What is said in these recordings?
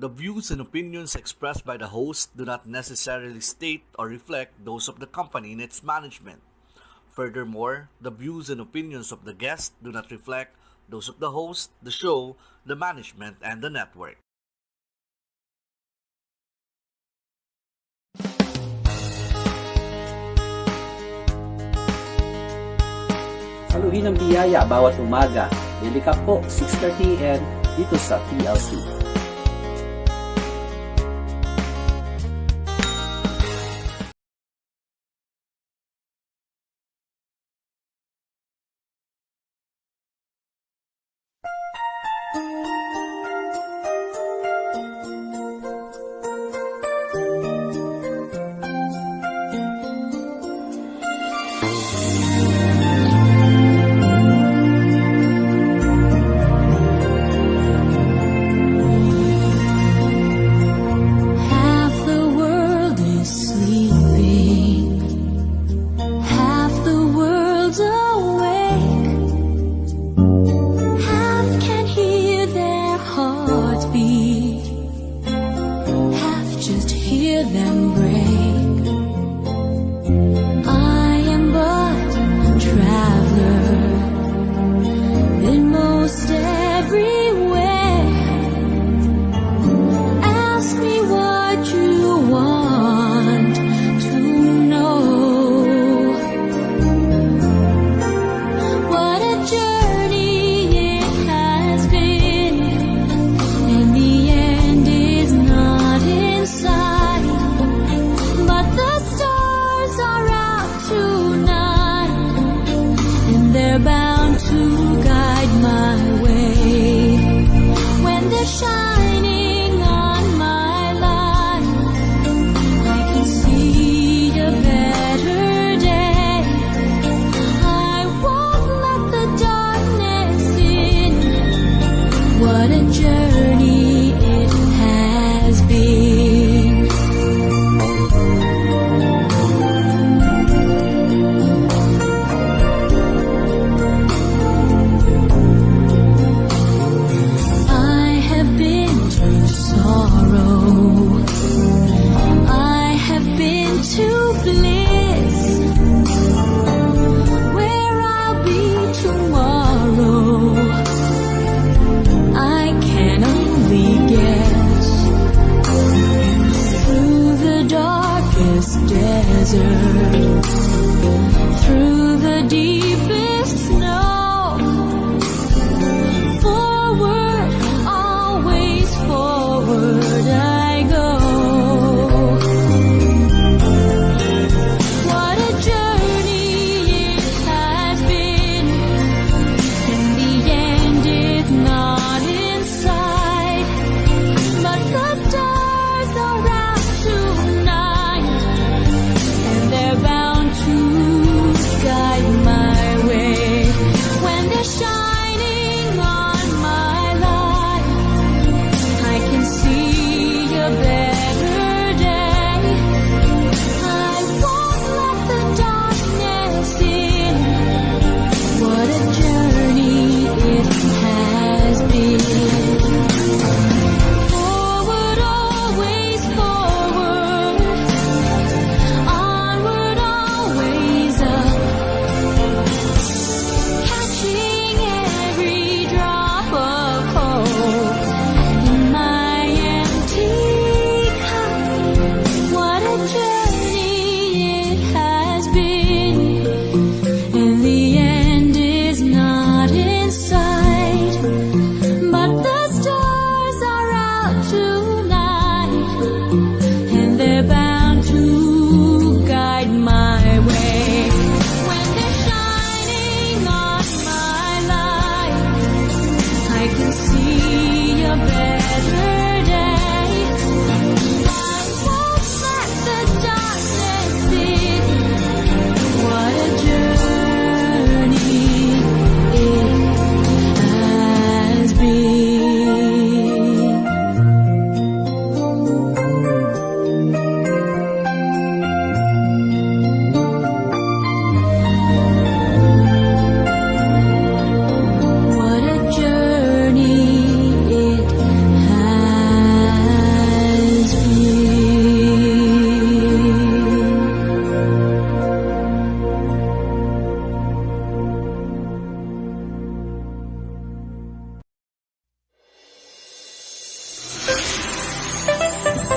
The views and opinions expressed by the host do not necessarily state or reflect those of the company and its management. Furthermore, the views and opinions of the guest do not reflect those of the host, the show, the management, and the network. Saluhin ng biyaya bawat umaga. Daily Cup po, 6:30 AM dito sa TLC.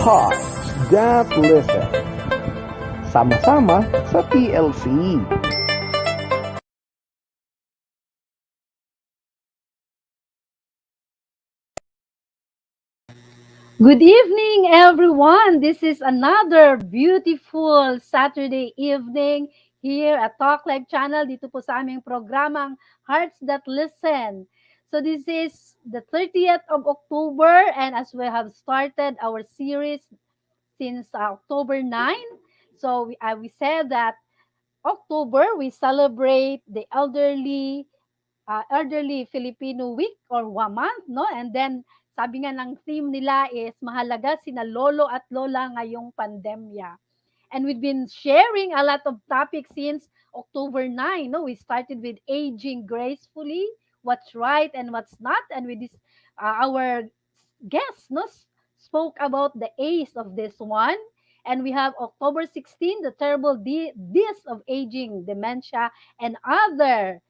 Hearts That Listen. Sama-sama sa TLC. Good evening, everyone. This is another beautiful Saturday evening here at Talk Live Channel dito po sa aming programang Hearts That Listen. So this is the 30th of October and as we have started our series since October 9, so we said that October we celebrate the elderly Filipino week or month, no? And then sabi nga ng theme nila is mahalaga sina lolo at lola ngayong pandemya. And we've been sharing a lot of topics since October 9. No, we started with aging gracefully, what's right and what's not, and our guests spoke about the A's of this one. And we have October 16, the terrible D's of aging, dementia, and other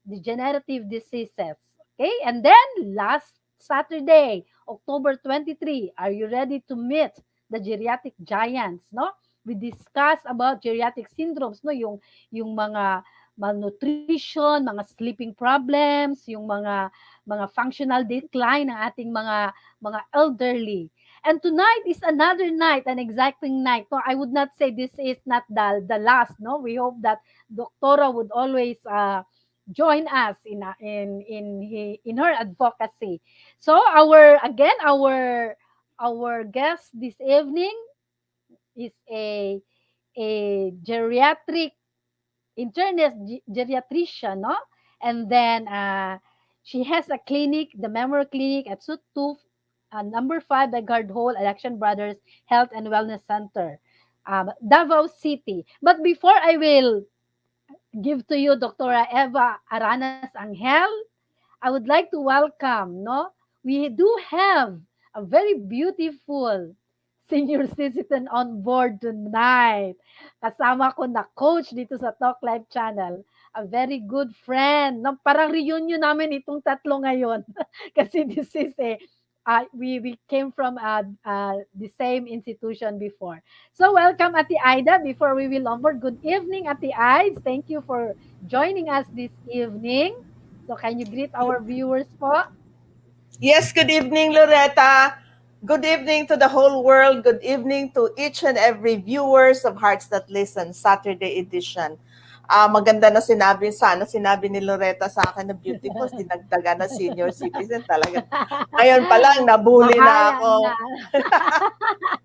degenerative diseases. Okay, and then last Saturday, October 23, are you ready to meet the geriatric giants? No, we discussed about geriatric syndromes, no, yung mga malnutrition, mga sleeping problems, yung mga functional decline ng ating mga elderly. And tonight is another night, an exciting night. No, I would not say this is not the last. No, we hope that Doctora would always join us in her advocacy. So our guest this evening is a geriatric internist geriatrician, no? And then she has a clinic, the Memory Clinic at Suit 2, number 5, the Guard Hall, Election Brothers Health and Wellness Center, Davao City. But before I will give to you Dr. Eva Aranas-Angel, I would like to welcome, no? We do have a very beautiful senior citizen on board tonight. Kasama ko na coach dito sa Talk Live Channel. A very good friend. No, parang reunion namin itong tatlo ngayon. Kasi this is we came from the same institution before. So welcome Ate Aida. Before we will onboard, good evening Ate Aids. Thank you for joining us this evening. So can you greet our viewers po? Yes, good evening, Loretta. Good evening to the whole world. Good evening to each and every viewers of Hearts That Listen, Saturday edition. Maganda na sinabi ni Loretta sa akin na beautiful, dinagdagan na senior citizen talaga. Ngayon pa lang, nabuli na ako. Na.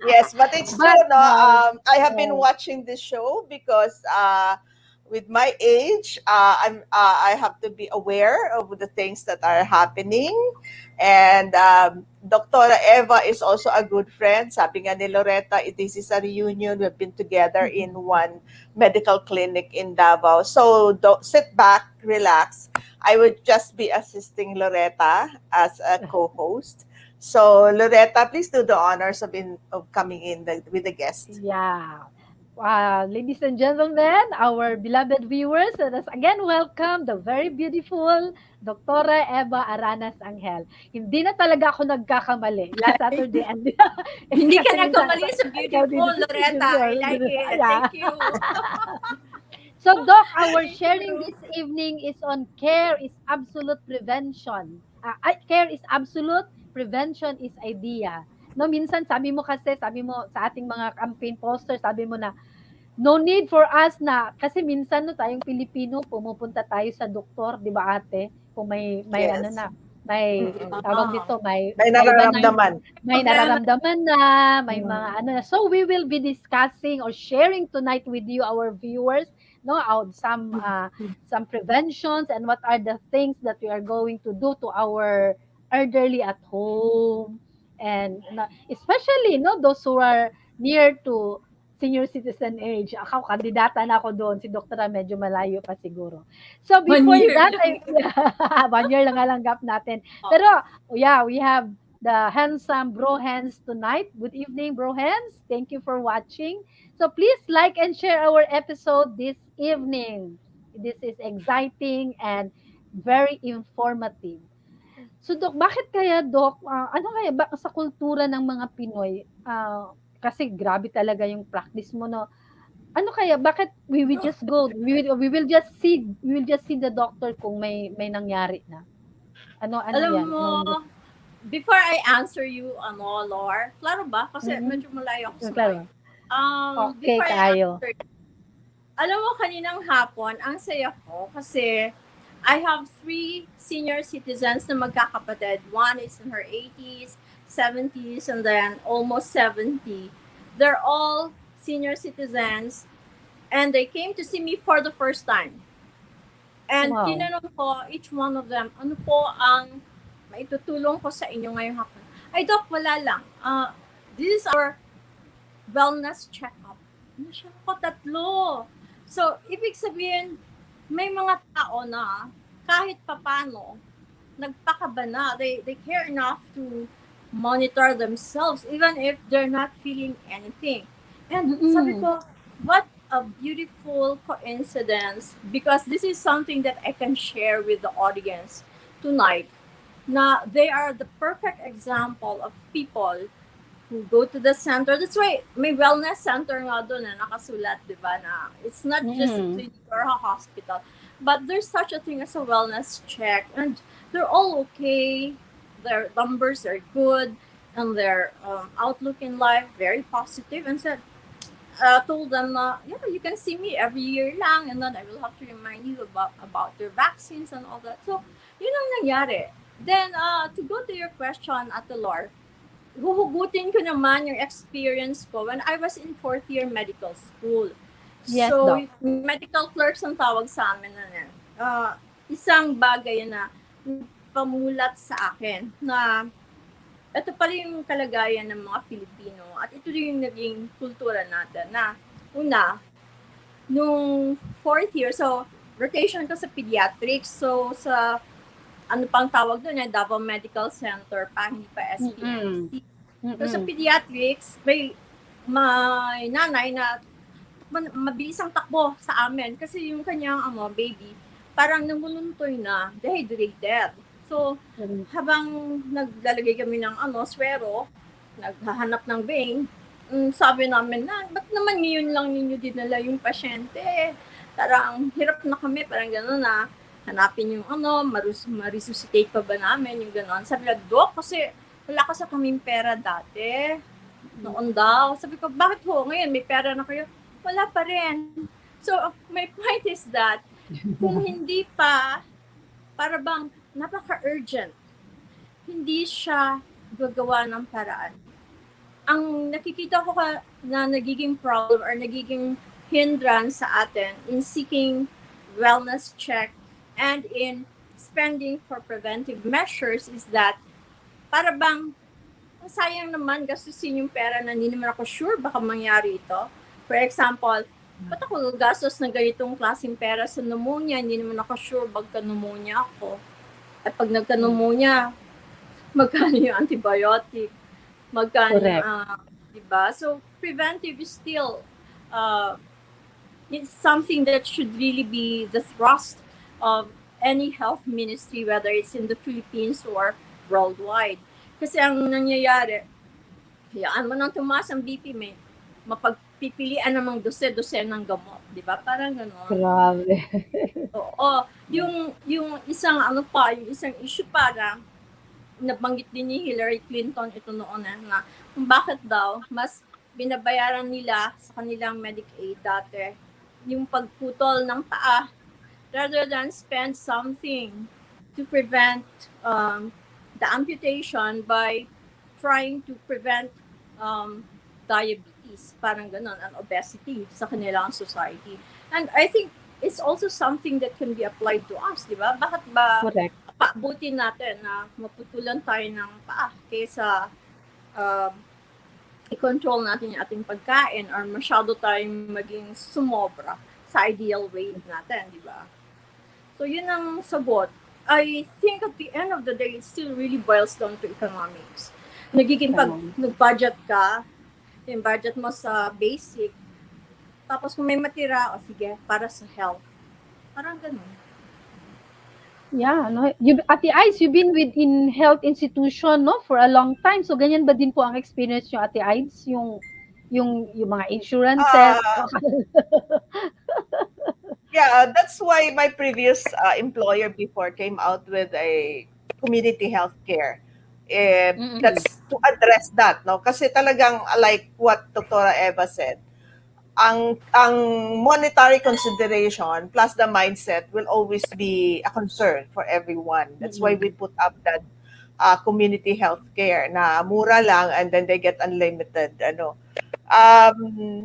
Yes, but it's But true, no? no. I have been watching this show because with my age, I have to be aware of the things that are happening. And Dr. Eva is also a good friend. Sabi nga ni Loretta, this is a reunion. We've been together in one medical clinic in Davao. So sit back, relax. I would just be assisting Loretta as a co-host. So Loretta, please do the honors of coming in with the guest. Yeah. Ladies and gentlemen, our beloved viewers, let us again welcome the very beautiful Dr. Eva Aranas-Angel. Hindi na talaga ako nagkakamali. Last Saturday. Hindi ka nagkamali sa beautiful, Loretta. I like it. Thank you. So, Doc, our sharing this evening is on care is absolute prevention. Care is absolute, prevention is idea. No, minsan sabi mo sa ating mga campaign posters, sabi mo na no need for us na kasi minsan no tayong Pilipino pumupunta tayo sa doktor, 'di ba ate? Kung may Yes. ano na, may tawag dito, may nararamdaman. may nararamdaman na, may mga ano na. So we will be discussing or sharing tonight with you our viewers no some preventions and what are the things that we are going to do to our elderly at home and especially no those who are near to senior citizen age. Ako, kandidata na ako doon. Si Doktora medyo malayo pa siguro. So before that, 1 year lang nga gap natin. Pero yeah, we have the handsome bro hands tonight. Good evening, bro hands. Thank you for watching. So please like and share our episode this evening. This is exciting and very informative. So, Dok, bakit kaya, Dok, ano kaya ba sa kultura ng mga Pinoy, kasi grabe talaga yung practice mo, no? Ano kaya, bakit we will just go, we will just see the doctor kung may nangyari na? Ano Alam yan? mo, before I answer you, Lore, klaro ba? Kasi Mm-mm. medyo malayo ako sa mic. Klaro. Okay, Before I tayo. answer, alam mo, kaninang hapon, ang saya ko kasi I have 3 senior citizens na magkakapatid. One is in her 80s, 70s, and then almost 70. They're all senior citizens, and they came to see me for the first time. And Wow. tinanong ko each one of them, ano po ang maitutulong ko sa inyo ngayong hapon? Ay, Doc, wala lang. This is our wellness check-up. Ano siya ko? 3. So, ibig sabihin, may mga tao na kahit papano, nagpakaba na. They care enough to monitor themselves even if they're not feeling anything. And sabi Mm-mm. ko, what a beautiful coincidence, because this is something that I can share with the audience tonight, na they are the perfect example of people who go to the center. That's why may wellness center nga doon na nakasulat, di ba, na it's not just a Mm-mm. clinic or a hospital, but there's such a thing as a wellness check, and they're all okay. Their numbers are good, and their outlook in life very positive. And said, told them, yeah, you can see me every year lang, and then I will have to remind you about your vaccines and all that. So, yun ang nangyari. Then, to go to your question, Ate Lor, huhugutin ko naman yung experience ko when I was in 4th year medical school. Yes, So, Doc. medical clerks ang tawag sa amin na yan. Isang bagay na pamulat sa akin na ito pala yung kalagayan ng mga Pilipino at ito yung naging kultura natin na una, nung 4th year, so rotation ko sa pediatrics, so sa ano pang tawag doon, Davao Medical Center pa, hindi pa SPMC. So sa pediatrics, may nanay na mabilis ang takbo sa amin kasi yung kanyang baby parang namuluntoy na, dehydrated. So, habang naglalagay kami ng swero, naghahanap ng vein, sabi namin na, ba't naman ngayon lang ninyo dinala yung pasyente? Parang hirap na kami, parang gano'n na, hanapin yung ma-resuscitate pa ba namin, yung gano'n. Sabi na, Dok, kasi wala ka sa kaming pera dati. Noon daw. Sabi ko, bakit ho? Ngayon, may pera na kayo? Wala pa rin. So, my point is that, kung hindi pa, para bang napaka-urgent, hindi siya gagawa ng paraan. Ang nakikita ko na nagiging problem or nagiging hindrance sa atin in seeking wellness check and in spending for preventive measures is that para bang sayang naman gastusin yung pera na hindi naman ako sure baka mangyari ito. For example, ba't ako gastos ng ganitong klaseng pera sa pneumonia? Hindi naman ako sure magka-pneumonia ako. At pag nagka-pneumonia, magkano yung antibiotic? Magkano diba? So, preventive is still it's something that should really be the thrust of any health ministry, whether it's in the Philippines or worldwide. Kasi ang nangyayari, hayaan mo nang tumaas ang BP, may mapagpipilian namang dose-dose ng gamot. Di ba? Parang gano'n. Grabe. Oo. Yung isang yung isang issue para nabanggit din ni Hillary Clinton ito noon na kung bakit daw mas binabayaran nila sa kanilang Medicaid dati yung pagputol ng paa rather than spend something to prevent the amputation by trying to prevent diabetes, parang ganun, and obesity sa kanilang society. And I think it's also something that can be applied to us, di ba? Bakit ba paabutin natin na maputulan tayo ng paa kaysa i-control natin yung ating pagkain or masyado tayong maging sumobra sa ideal weight natin, di ba? So, yun ang sagot. I think at the end of the day, it still really boils down to economics. Nagiging pag nag-budget ka, yung budget mo sa basic, tapos kung may matira, sige, para sa health. Parang ganun. Yeah, no, Ate Ice, you've been in health institution, no, for a long time. So ganyan ba din po ang experience niyo, Ate Ice, yung mga insurances? Uh, yeah, that's why my previous employer before came out with a community health care. Mm. That's to address that, no? Kasi talagang like what Dr. Eva said, ang monetary consideration plus the mindset will always be a concern for everyone. That's why we Mm. put up that community health care na mura lang and then they get unlimited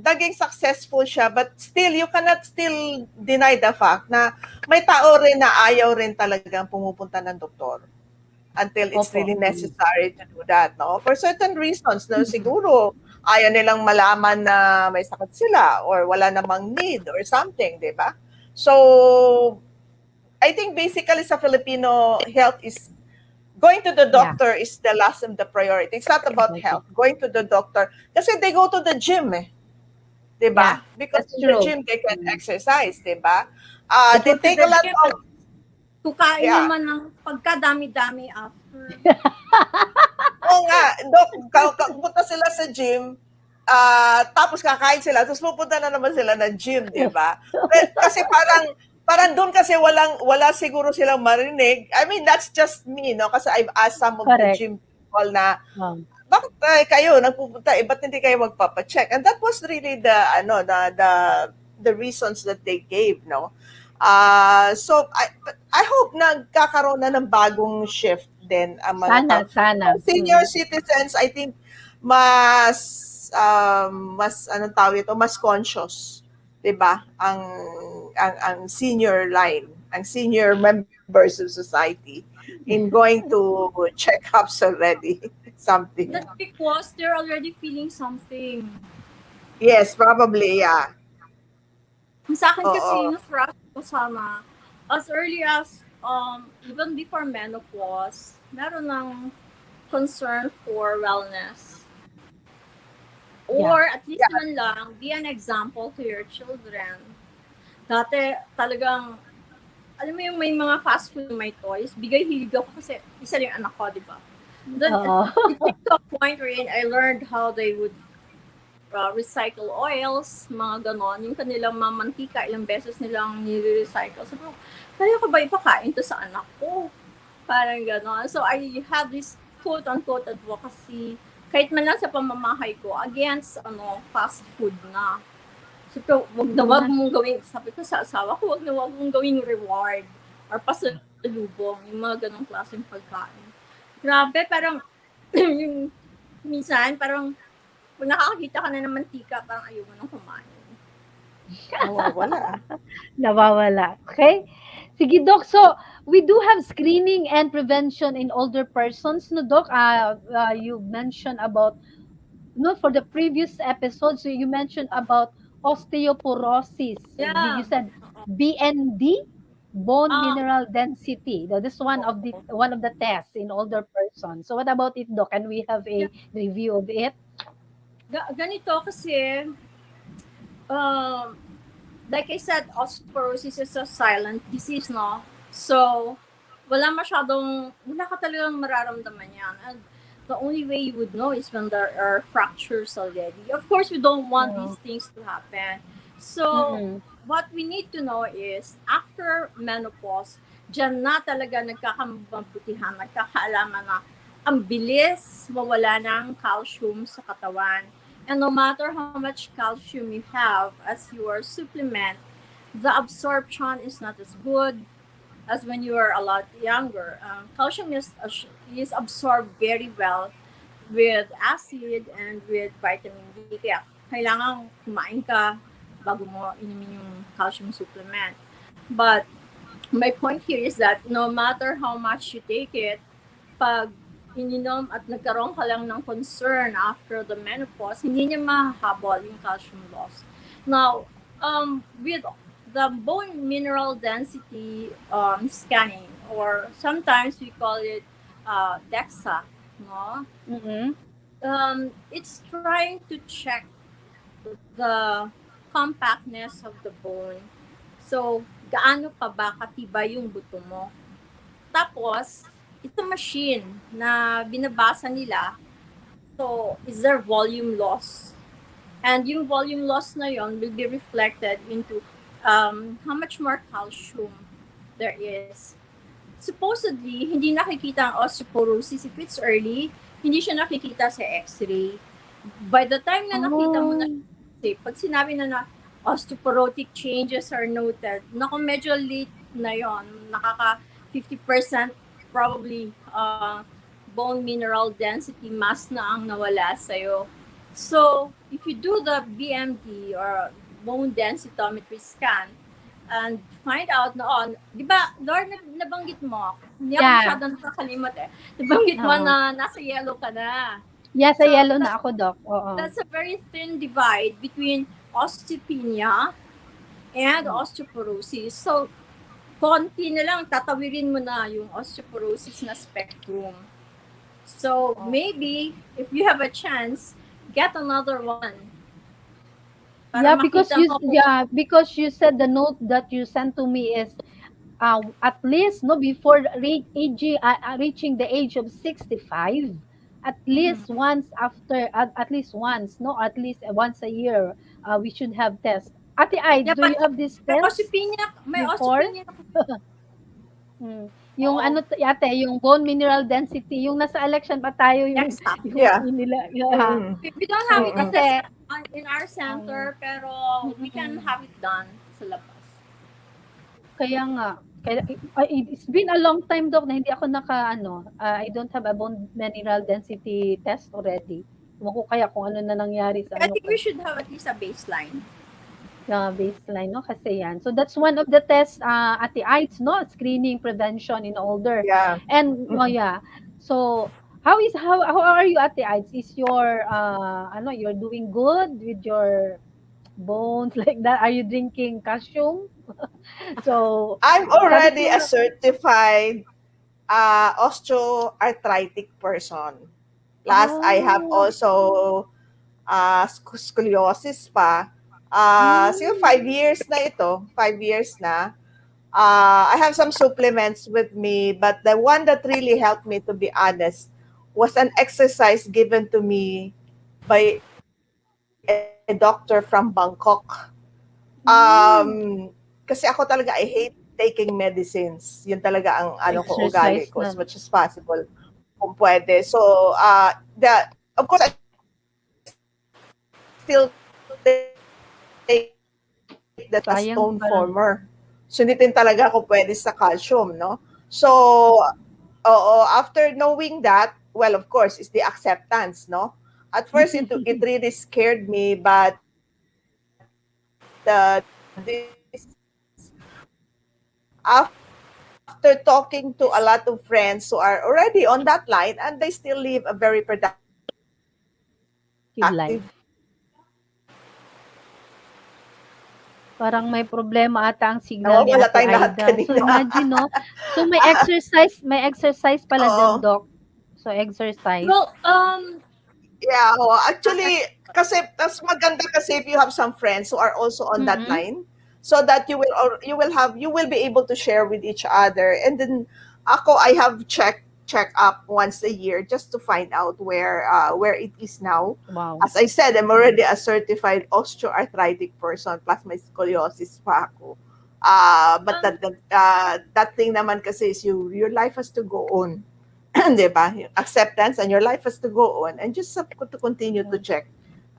naging successful siya but still you cannot still deny the fact na may tao rin na ayaw rin talagang pumupunta ng doktor until it's Opo. really necessary to do that, no? For certain reasons, no, siguro ayaw nilang malaman na may sakit sila or wala namang need or something, di ba? So, I think basically sa Filipino, health is going to the Yeah, doctor is the last and the priority. It's not about okay. health. Going to the doctor, kasi they go to the gym, eh. 'Di Yeah, ba? Because that's in the true. gym they can Mm. exercise, 'di ba? They They go to take the a lot gym of at kukain yeah. naman ng pagkadami-dami after. Oo nga, dok, pupunta sila sa gym, tapos kakain sila, tapos pupunta na naman sila ng gym, 'di ba? Kasi parang doon kasi wala siguro silang marinig. I mean, that's just me, no? Kasi I've asked some of the Correct. gym people na Um, bakit kayo nagpupunta ba't hindi kayo magpapa-check? And that was really the reasons that they gave, no? So I hope nagkakaroon na ng bagong shift din ang mga sana, tao. sana. Ang senior citizens, I think mas anong tawag ito, mas conscious, 'di ba? Ang senior line, ang senior members of society in going to checkups already. Something. That's because they're already feeling something. Yes, probably, yeah. Sa akin kasi, Oo. na-thrush ko sana, as early as, even before menopause, meron ng concern for wellness. Yeah. Or at least Yeah. man lang, be an example to your children. Dati talagang, alam mo yung may mga fast food, may toys, bigay hilig ako kasi isa rin anak ko, di ba? Then Oo. it came to a point wherein I learned how they would recycle oils, mga ganon. Yung kanilang mamantika, ilang beses nilang nire-recycle. So, kaya ko ba ipakain to sa anak ko? Parang ganon. So, I have this quote-unquote advocacy, kahit man lang sa pamamahay ko, against fast food na. So, wag mong gawin, sabi ko sa asawa ko, wag mong gawing reward or pasalubong, yung mga ganong klaseng pagkain. Grabe, parang, yung minsan, parang, pag nakakakita ka na ng mantika, parang ayaw mo nang kumain. Nawawala. Nawawala. Okay? Sige, Doc. So, we do have screening and prevention in older persons, no, Doc? You mentioned about, no, for the previous episode, so you mentioned about osteoporosis. Did you Yeah. said BND? Bone Ah, mineral density. Now, this is one of the tests in older persons. So, what about it, Doc? Can we have yeah. a review of it? Ganito kasi, um, like I said, osteoporosis is a silent disease, no? So, wala ka talagang mararamdaman yan. And the only way you would know is when there are fractures already. Of course, we don't want these things to happen. So, Mm-mm. what we need to know is, after menopause, dyan na talaga nagkakamabutihan, nagkakaalaman na ang bilis mawala ng calcium sa katawan. And no matter how much calcium you have as your supplement, the absorption is not as good as when you are a lot younger. Calcium is absorbed very well with acid and with vitamin D. Kaya kailangan kumain ka bago mo inumin yung calcium supplement. But my point here is that no matter how much you take it, pag ininom at nagkaroon ka lang ng concern after the menopause, hindi niya mahahabol yung calcium loss. Now, with the bone mineral density scanning, or sometimes we call it DEXA, no? Mm-mm. It's trying to check the compactness of the bone. So, gaano pa ba katibay yung buto mo? Tapos, it's a machine na binabasa nila. So, is there volume loss? And yung volume loss na yon will be reflected into how much more calcium there is. Supposedly, hindi nakikita ang osteoporosis if it's early, hindi siya nakikita sa x-ray. By the time na nakita mo na pag sinabi na osteoporotic changes are noted, naku, medyo late na yon, nakaka 50% probably bone mineral density mass na ang nawala sa'yo. So, if you do the BMD or bone densitometry scan, and find out na, di ba, Lord, nabanggit mo, hindi ako masyadong nakakalimot nabanggit mo na nasa yellow ka na. Yeah, sa yellow na ako, Doc. Oo. That's a very thin divide between osteopenia and osteoporosis. So, konti na lang, tatawirin mo na yung osteoporosis na spectrum. So, maybe, if you have a chance, get another one. Yeah, because you said the note that you sent to me is at least before reaching the age of 65, at least once after at least once a year we should have tests. Ate Ay, do you have this test? May osteopenia. Yung ate, yung bone mineral density, yung nasa election pa tayo yung nila. We don't have it kasi in our center, pero we can have it done sa labas. Kaya nga, it's been a long time, Doc, na hindi ako I don't have a bone mineral density test already. Ewan ko kaya kung ano na nangyari sa I think we should have at least a baseline. Baseline, kasi yan. So that's one of the tests, Ate Ites, screening prevention in older. Yeah. And so how are you, Ate Ites? Is your you're doing good with your bones like that? Are you drinking calcium? So I'm already a certified osteoarthritic person. Plus, I have also scoliosis pa. So 5 years na ito. 5 years na. I have some supplements with me, but the one that really helped me, to be honest, was an exercise given to me by a doctor from Bangkok. Kasi ako talaga, I hate taking medicines. Yun talaga ang ugali ko as much as possible kung pwede. So, of course, I still take that as stone former. So, hindi din talaga ako pwede sa calcium, no? So, after knowing that, well, of course, is the acceptance, no? At first, it really scared me, but after talking to a lot of friends who are already on that line, and they still live a very productive life. Parang may problema ata ang signal ni Ate Aida. So imagine, So may exercise pala din, Doc. So exercise. Well, yeah, actually, kasi that's maganda kasi if you have some friends who are also on that line, so that you will be able to share with each other. And then I have check up once a year just to find out where it is now. Wow. As I said, I'm already a certified osteoarthritic person, plus my scoliosis pa ako. But that thing naman kasi is your life has to go on. Diba? Acceptance, and your life has to go on, and just have to continue to check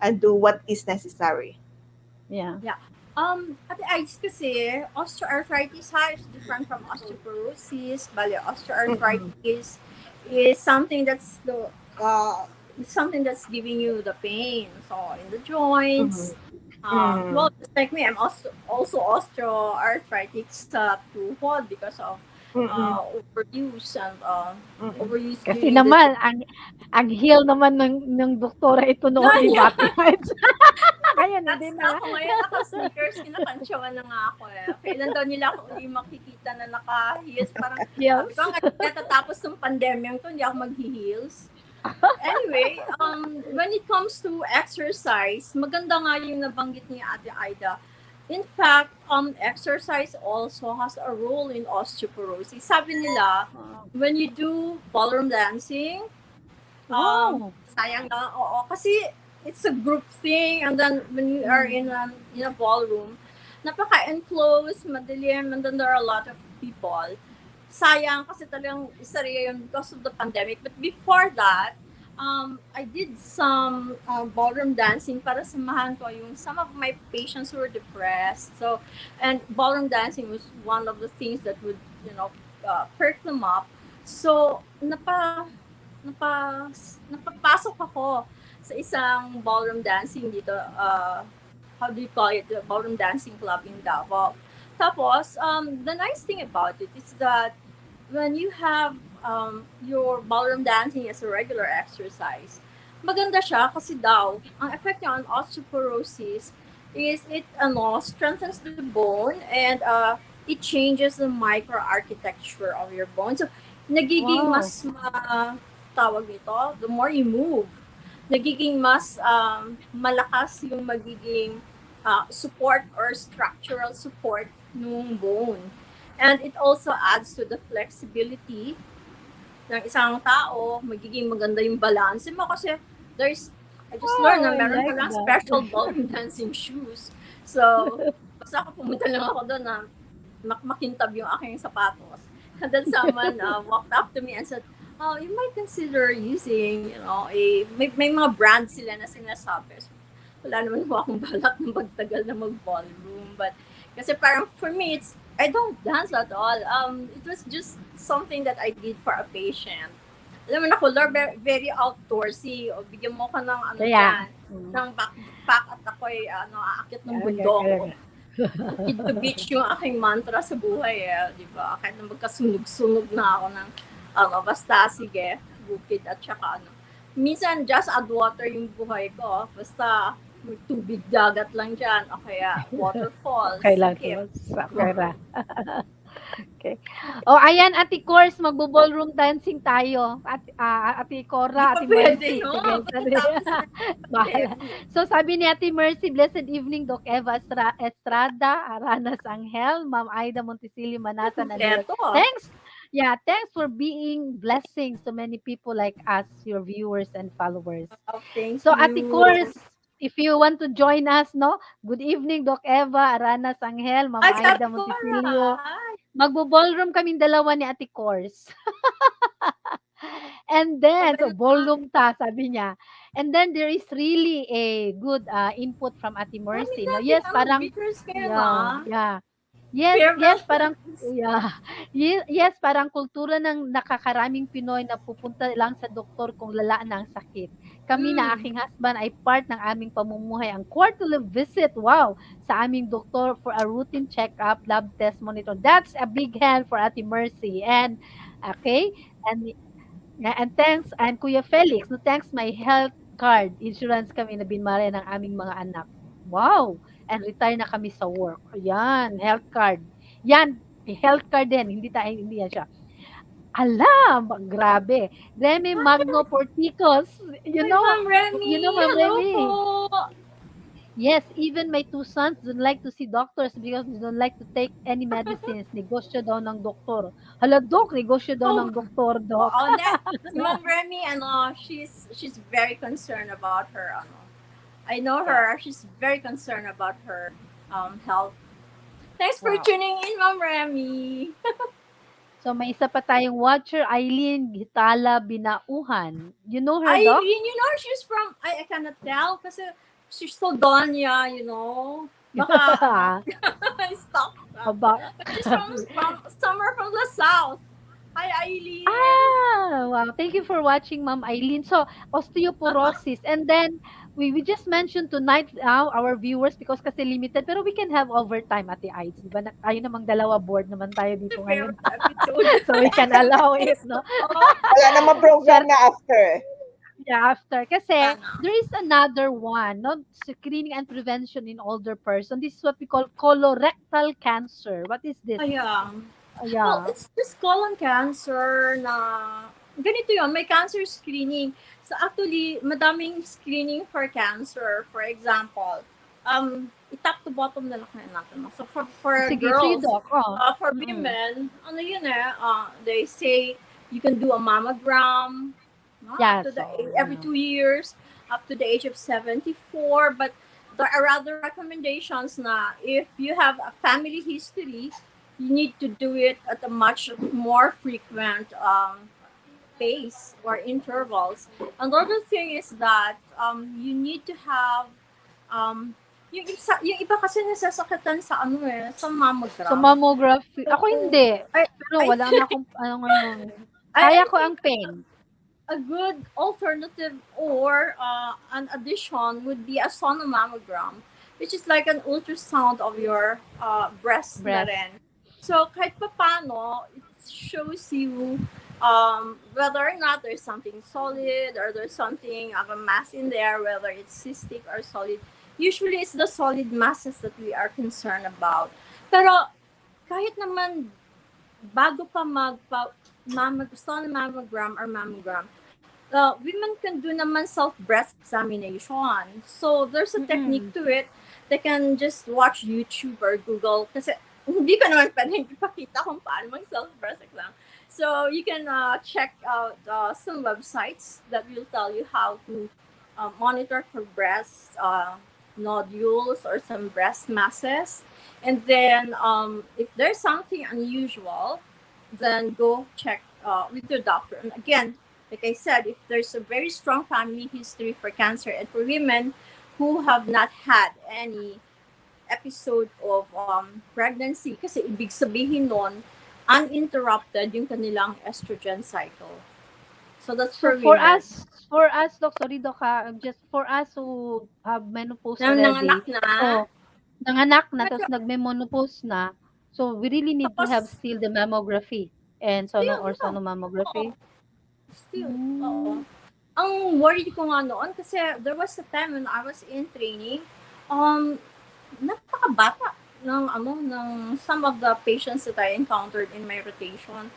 and do what is necessary. Yeah. Ate Ides kasi, osteoarthritis is different from osteoporosis. Bale, osteoarthritis is something that's giving you the pain. So, in the joints. Well, just like me, I'm also osteoarthritic sa tuhod because of overuse and overuse. Kasi naman, ang heel naman ng doktora ito noon ni Ate Ides. Kaya hindi na ako ngayon, naka-sneakers, kinakansyawan na nga ako Kailan daw nila ako uli makikita na naka-heels, parang sabi ko, natatapos ng pandemyang to, hindi ako mag-heels. Anyway, when it comes to exercise, maganda nga yung nabanggit ni Ate Aida. In fact, exercise also has a role in osteoporosis. Sabi nila, Wow. when you do ballroom dancing, Wow. sayang na, oo, kasi it's a group thing, and then when you are Mm. in a ballroom, napaka-enclosed, madilim, and then there are a lot of people. Sayang kasi talagang isa rin yun because of the pandemic. But before that, I did some ballroom dancing para samahan ko yung some of my patients who were depressed. So, and ballroom dancing was one of the things that would, perk them up. So, napapasok ako sa isang ballroom dancing dito, how do you call it, the ballroom dancing club in Davao. Tapos, the nice thing about it is that when you have your ballroom dancing as a regular exercise, maganda siya kasi daw, ang effect niya on osteoporosis is it strengthens the bone, and it changes the microarchitecture of your bone. So, nagiging Wow. mas tawag nito, the more you move, nagiging mas malakas yung magiging support or structural support ng bone. And it also adds to the flexibility ng isang tao, magiging maganda yung balance mo kasi I just learned Wow, na I meron like palang that. special ballroom dancing shoes. So, basta ako pumunta lang ako doon na makintab yung aking sapatos. And then someone walked up to me and said, "Oh, you might consider using, may mga brand sila na sinasabi." So, wala naman po akong balak ng magtagal na mag-ballroom. But, kasi parang for me, I don't dance at all. It was just something that I did for a patient. Alam mo na, Lord, very outdoorsy. O, bigyan mo ka ng Kaya. dyan, ng backpack at ako'y aakit ng bundok. Kaya. Bukid to beach yung aking mantra sa buhay di ba? Kahit na magkasunog-sunog na ako ng, basta, sige, bukid at saka Minsan, just add water yung buhay ko. Basta, may tubig dagat lang dyan. O kaya, waterfalls. Okay lang. Sige. Okay ra. Okay. Oh, ayan, Ate Course, magbo-ballroom dancing tayo. Ate Di Cora, pa Ate pwede, Mercy. no? Sige, sabi. Pagkatapos na Bahala. So, sabi ni Ate Mercy, blessed evening, Doc Eva Estrada, Aranas-Angel, Ma'am Aida Monticelli Manatan, and Direk. kompleto. Thanks. Yeah, thanks for being blessings to many people like us, your viewers and followers. Oh, thank So, Ate you. Course, if you want to join us, no? Good evening, Doc Eva, Aranas-Angel, Ma'am Ay, Aida sabi ko, Monticelli. ay, Magbo-ballroom kaming dalawa ni Ate Course. And then, so maganda. ballroom ta, sabi niya. And then there is really a good input from Ate Dami Mercy. No? natin, Yes, parang, bitters kayo yeah, na. yeah. Yes, yes, parang, Farewell. yeah. Yes, parang kultura ng nakakaraming Pinoy na pupunta lang sa doktor kung lala na ang sakit. Kami na Mm. aking husband ay part ng aming pamumuhay. Ang quarterly visit, wow, sa aming doktor for a routine check-up, lab test, monitor. That's a big hand for Ate Mercy. And, okay, and thanks, and Kuya Felix, no, thanks my health card, insurance kami na binmari ng aming mga anak. Wow! And retire na kami sa work. Ayan, health card. Yan, may health card din, hindi yan siya. Alam, grabe. Remy Magno Porticos, Hi, Ma'am you know, Remy. Ma'am Hello po. Remy. Yes, even my two sons don't like to see doctors because they don't like to take any medicines. Negosyo daw ng doktor. Hala, Dok, negosyo daw Oh, ng doktor, Dok. oo, si Ma'am Remy, she's very concerned about her, I know Yeah. her, she's very concerned about her health. Thanks for Wow. tuning in, Ma'am Remy. So may isa pa tayong watcher, Eileen Gitala Binauhan. You know her, Doc? Eileen, she's from, I cannot tell kasi she's so Donya, Baka, stop. About But she's from somewhere from the south. Hi, Eileen. wow. Thank you for watching, Ma'am Eileen. So, osteoporosis. And then, we just mentioned tonight our viewers because kasi limited, pero we can have overtime, Ate Ides. Di ba? Tayo namang dalawa board naman tayo The dito ngayon. favorite episode. So, we can allow it, Thanks, no? Wala namang program na after. Yeah, after. Kasi Sana. there is another one, no? Screening and prevention in older person. This is what we call colorectal cancer. What is this? Ayan. Well, Yeah. it's just colon cancer na ganito yun, may cancer screening. So actually, madaming screening for cancer. For example, i-top to bottom na lang kaya natin. So for Sige, sige, girls, Doc. Oh. for Mm-mm. women, ano yun they say you can do a mammogram, no, up Yeah, to the so, every 2 years, up to the age of 74. But there are other recommendations na if you have a family history, you need to do it at a much more frequent pace or intervals. Another thing is that you need to have um, yung iba kasi nasasakatan sa sa so mammogram. mammography. Ako So, hindi. I, Pero I wala na think, akong ano ngayon. I Kaya ko think ang pain. a good alternative or an addition would be a sonomammogram, which is like an ultrasound of your breast na Breast. rin. So kahit paano, it shows you whether or not there's something solid or there's something of a mass in there, whether it's cystic or solid. Usually it's the solid masses that we are concerned about. Pero kahit naman bago pa mammogram or mammogram, women can do naman self-breast examination. So, there's a technique Mm-mm. to it. They can just watch YouTube or Google. Kasi, hindi ko naman pwedeng ipakita kung paano mag-self-breast exam. So, you can check out some websites that will tell you how to monitor for breast nodules or some breast masses. And then, if there's something unusual, then go check with your doctor. And again, like I said, if there's a very strong family history for cancer and for women who have not had any episode of pregnancy, kasi ibig sabihin nun, uninterrupted yung kanilang estrogen cycle. So that's So for women. for us, Doc, sorry, Doc, ha, just for us who have menopause Nang nanganak already, na, so nanganak na, medyo tapos nagme-menopause na, so we really need to have tapos still the mammography and still, no. Oo, sonomammography. still. Oo. Mm. Ang worried ko nga noon kasi there was a time when I was in training, um, napakabata ng some of the patients that I encountered in my rotation.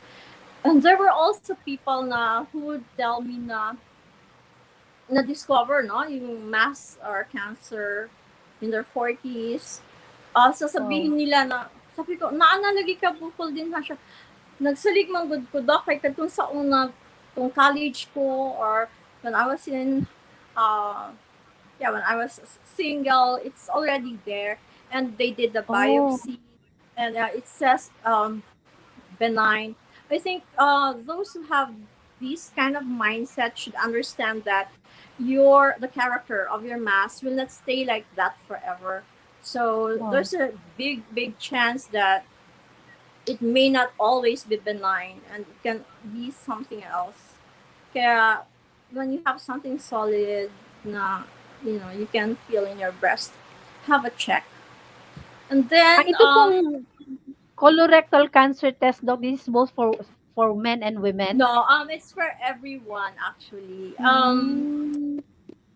And there were also people who would tell me na discover yung mass or cancer in their 40s. Wow. Sasabihin nila na, sabi ko, naanalagi ka bukol din na siya. Nagsalig man gud ko doc kay katong sa una tong college ko or when I was in uh when I was single, it's already there. And they did the Oh, biopsy, and it says benign. I think those who have this kind of mindset should understand that the character of your mass will not stay like that forever. So wow. there's a big chance that it may not always be benign and it can be something else. Kaya when you have something solid na you can feel in your breast, have a check. And then Ito pong colorectal cancer test, Doc, this is both for men and women? no, it's for everyone actually. Mm.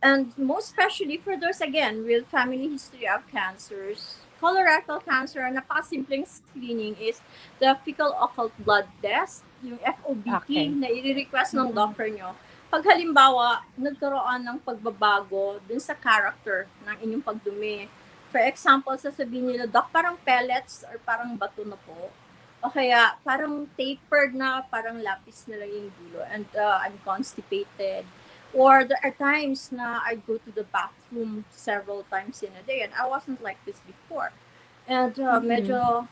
And most especially for those again with family history of cancers. Colorectal cancer, ang napakasimpleng screening is the fecal occult blood test, yung FOBT, Okay. na i-request ng Mm. doctor nyo. Pag halimbawa, nagkaroon ng pagbabago dun sa character ng inyong pagdumi. For example, sasabihin nila, Doc, parang pellets or parang bato na po. O kaya, parang tapered na, parang lapis na lang yung dulo. And I'm constipated. Or there are times na I go to the bathroom several times in a day and I wasn't like this before. And medyo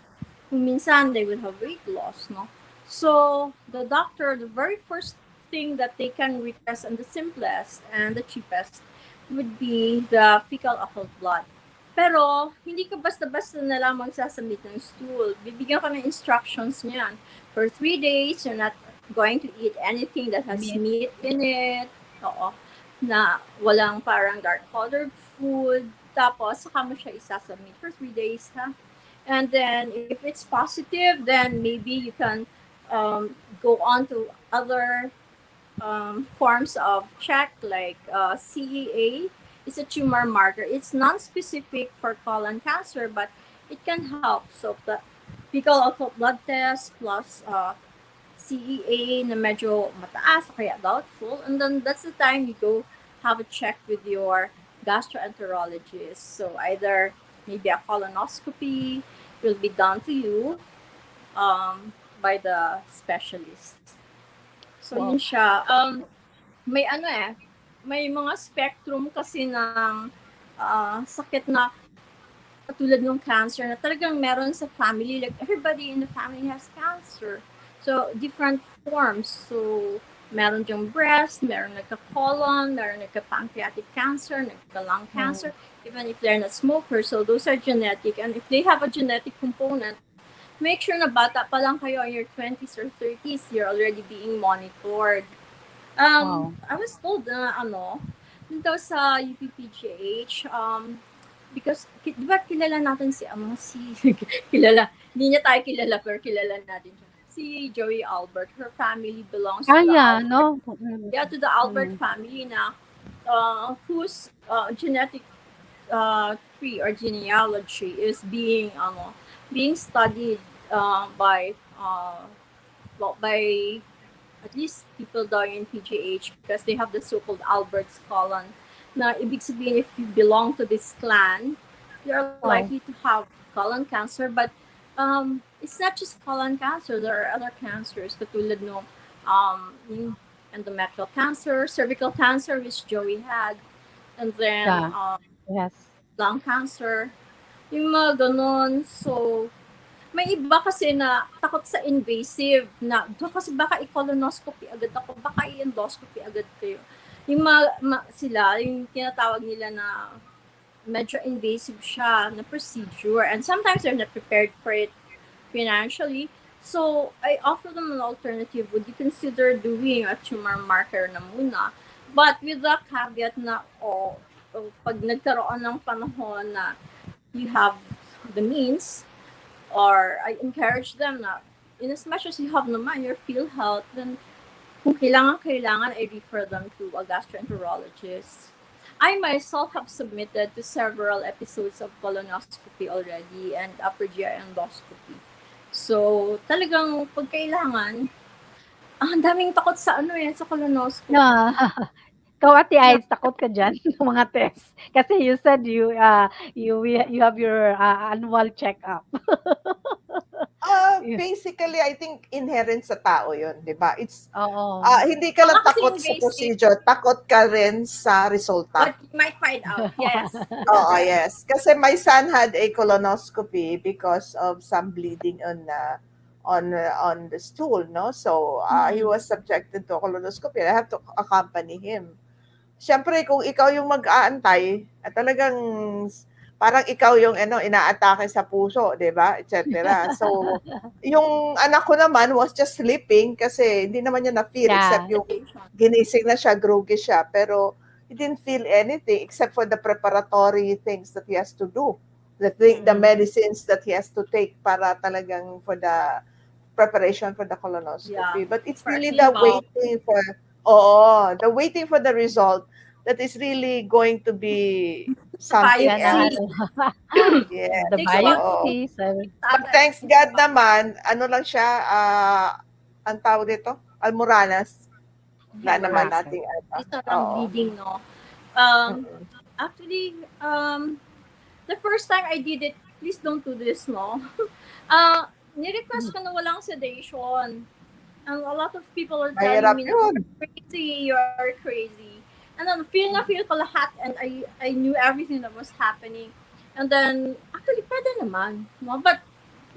minsan they will have weight loss, no? So the doctor, the very first thing that they can request and the simplest and the cheapest would be the fecal occult blood. Pero, hindi ka basta-basta na lang magsasubmit ng stool. Bibigyan ka ng instructions niyan. For 3 days, you're not going to eat anything that has meat in it. Oo. Na walang parang dark-colored food. Tapos, saka mo siya isasubmit for 3 days, ha? And then, if it's positive, then maybe you can go on to other forms of check like CEA. It's a tumor marker. It's non-specific for colon cancer, but it can help. So, the fecal occult blood test plus CEA na medyo mataas, kaya doubtful. And then that's the time you go have a check with your gastroenterologist. So either maybe a colonoscopy will be done to you by the specialist. So yun Wow. siya. May ano may mga spectrum kasi ng sakit na katulad ng cancer na talagang meron sa family. Like everybody in the family has cancer. So different forms. So meron yung breast, meron nagka-colon, meron nagka-pancreatic cancer, nagka-lung cancer, even if they're not smokers. So those are genetic. And if they have a genetic component, make sure na bata pa lang kayo in your 20s or 30s, you're already being monitored. Wow. I was told na dun daw sa UPPGH, because di ba kilala natin si kilala, hindi niya tayo kilala pero kilala natin siya. Si Joey Albert, her family belongs to the Yeah, Albert. no? Yeah, to the Albert Mm. family na whose genetic tree or genealogy is being studied by well, by at least people dying in PGH because they have the so-called Albert's colon. Na ibig sabihin, if you belong to this clan, you're Wow. likely to have colon cancer. But it's not just colon cancer. There are other cancers, katulad no yung endometrial cancer, cervical cancer, which Joey had, and then Yeah. Yes. lung cancer. Yung mga ganon. So, may iba kasi na takot sa invasive na kasi baka i-colonoscopy agad ako, baka i-endoscopy agad kayo. Yung sila, yung tinatawag nila na medyo invasive siya na procedure and sometimes they're not prepared for it financially. So, I offer them an alternative. Would you consider doing a tumor marker na muna? But with the caveat na, pag nagkaroon ng panahon na you have the means, or I encourage them na in as much as you have naman your field health, then kung kailangan, I refer them to a gastroenterologist. I myself have submitted to several episodes of colonoscopy already and upper GI endoscopy. So, talagang pag kailangan, ang daming takot sa sa colonoscopy. Yeah. Ikaw, Ate Ides, takot ka dyan sa mga test. Kasi you said you have your annual checkup. Yeah. Basically, I think inherent sa tao yun, di ba? It's, Oo. hindi ka lang Baka kasi takot sa invasive, procedure, takot ka rin sa resulta. what you might find out. Yes. Oo, yes. Kasi my son had a colonoscopy because of some bleeding on the stool, no? So, he was subjected to a colonoscopy. I have to accompany him. Siyempre, kung ikaw yung mag-aantay, at talagang parang ikaw yung inaatake sa puso, 'di ba? Etc. So, yung anak ko naman was just sleeping kasi hindi naman niya na-feel except Yeah. yung ginising na siya, groggy siya, pero he didn't feel anything except for the preparatory things that he has to do. The medicines that he has to take para talagang for the preparation for the colonoscopy. Yeah. But it's For really the chemo. waiting for the result that is really going to be something Yan na, Biopsy. else. Yes, the Takes about oo. biopsy. Sabi. But thanks God naman, ano lang siya, ang tawag dito, almoranas. Wala naman hemorrhage. nating It's not oo. bleeding, no? Mm-mm. Actually, the first time I did it, please don't do this, no? Ni-request ko na walang sedation. And a lot of people are telling Mahirap me na yun. you're crazy. And then feel ko lahat and I knew everything that was happening. And then, actually, pwede naman. No? But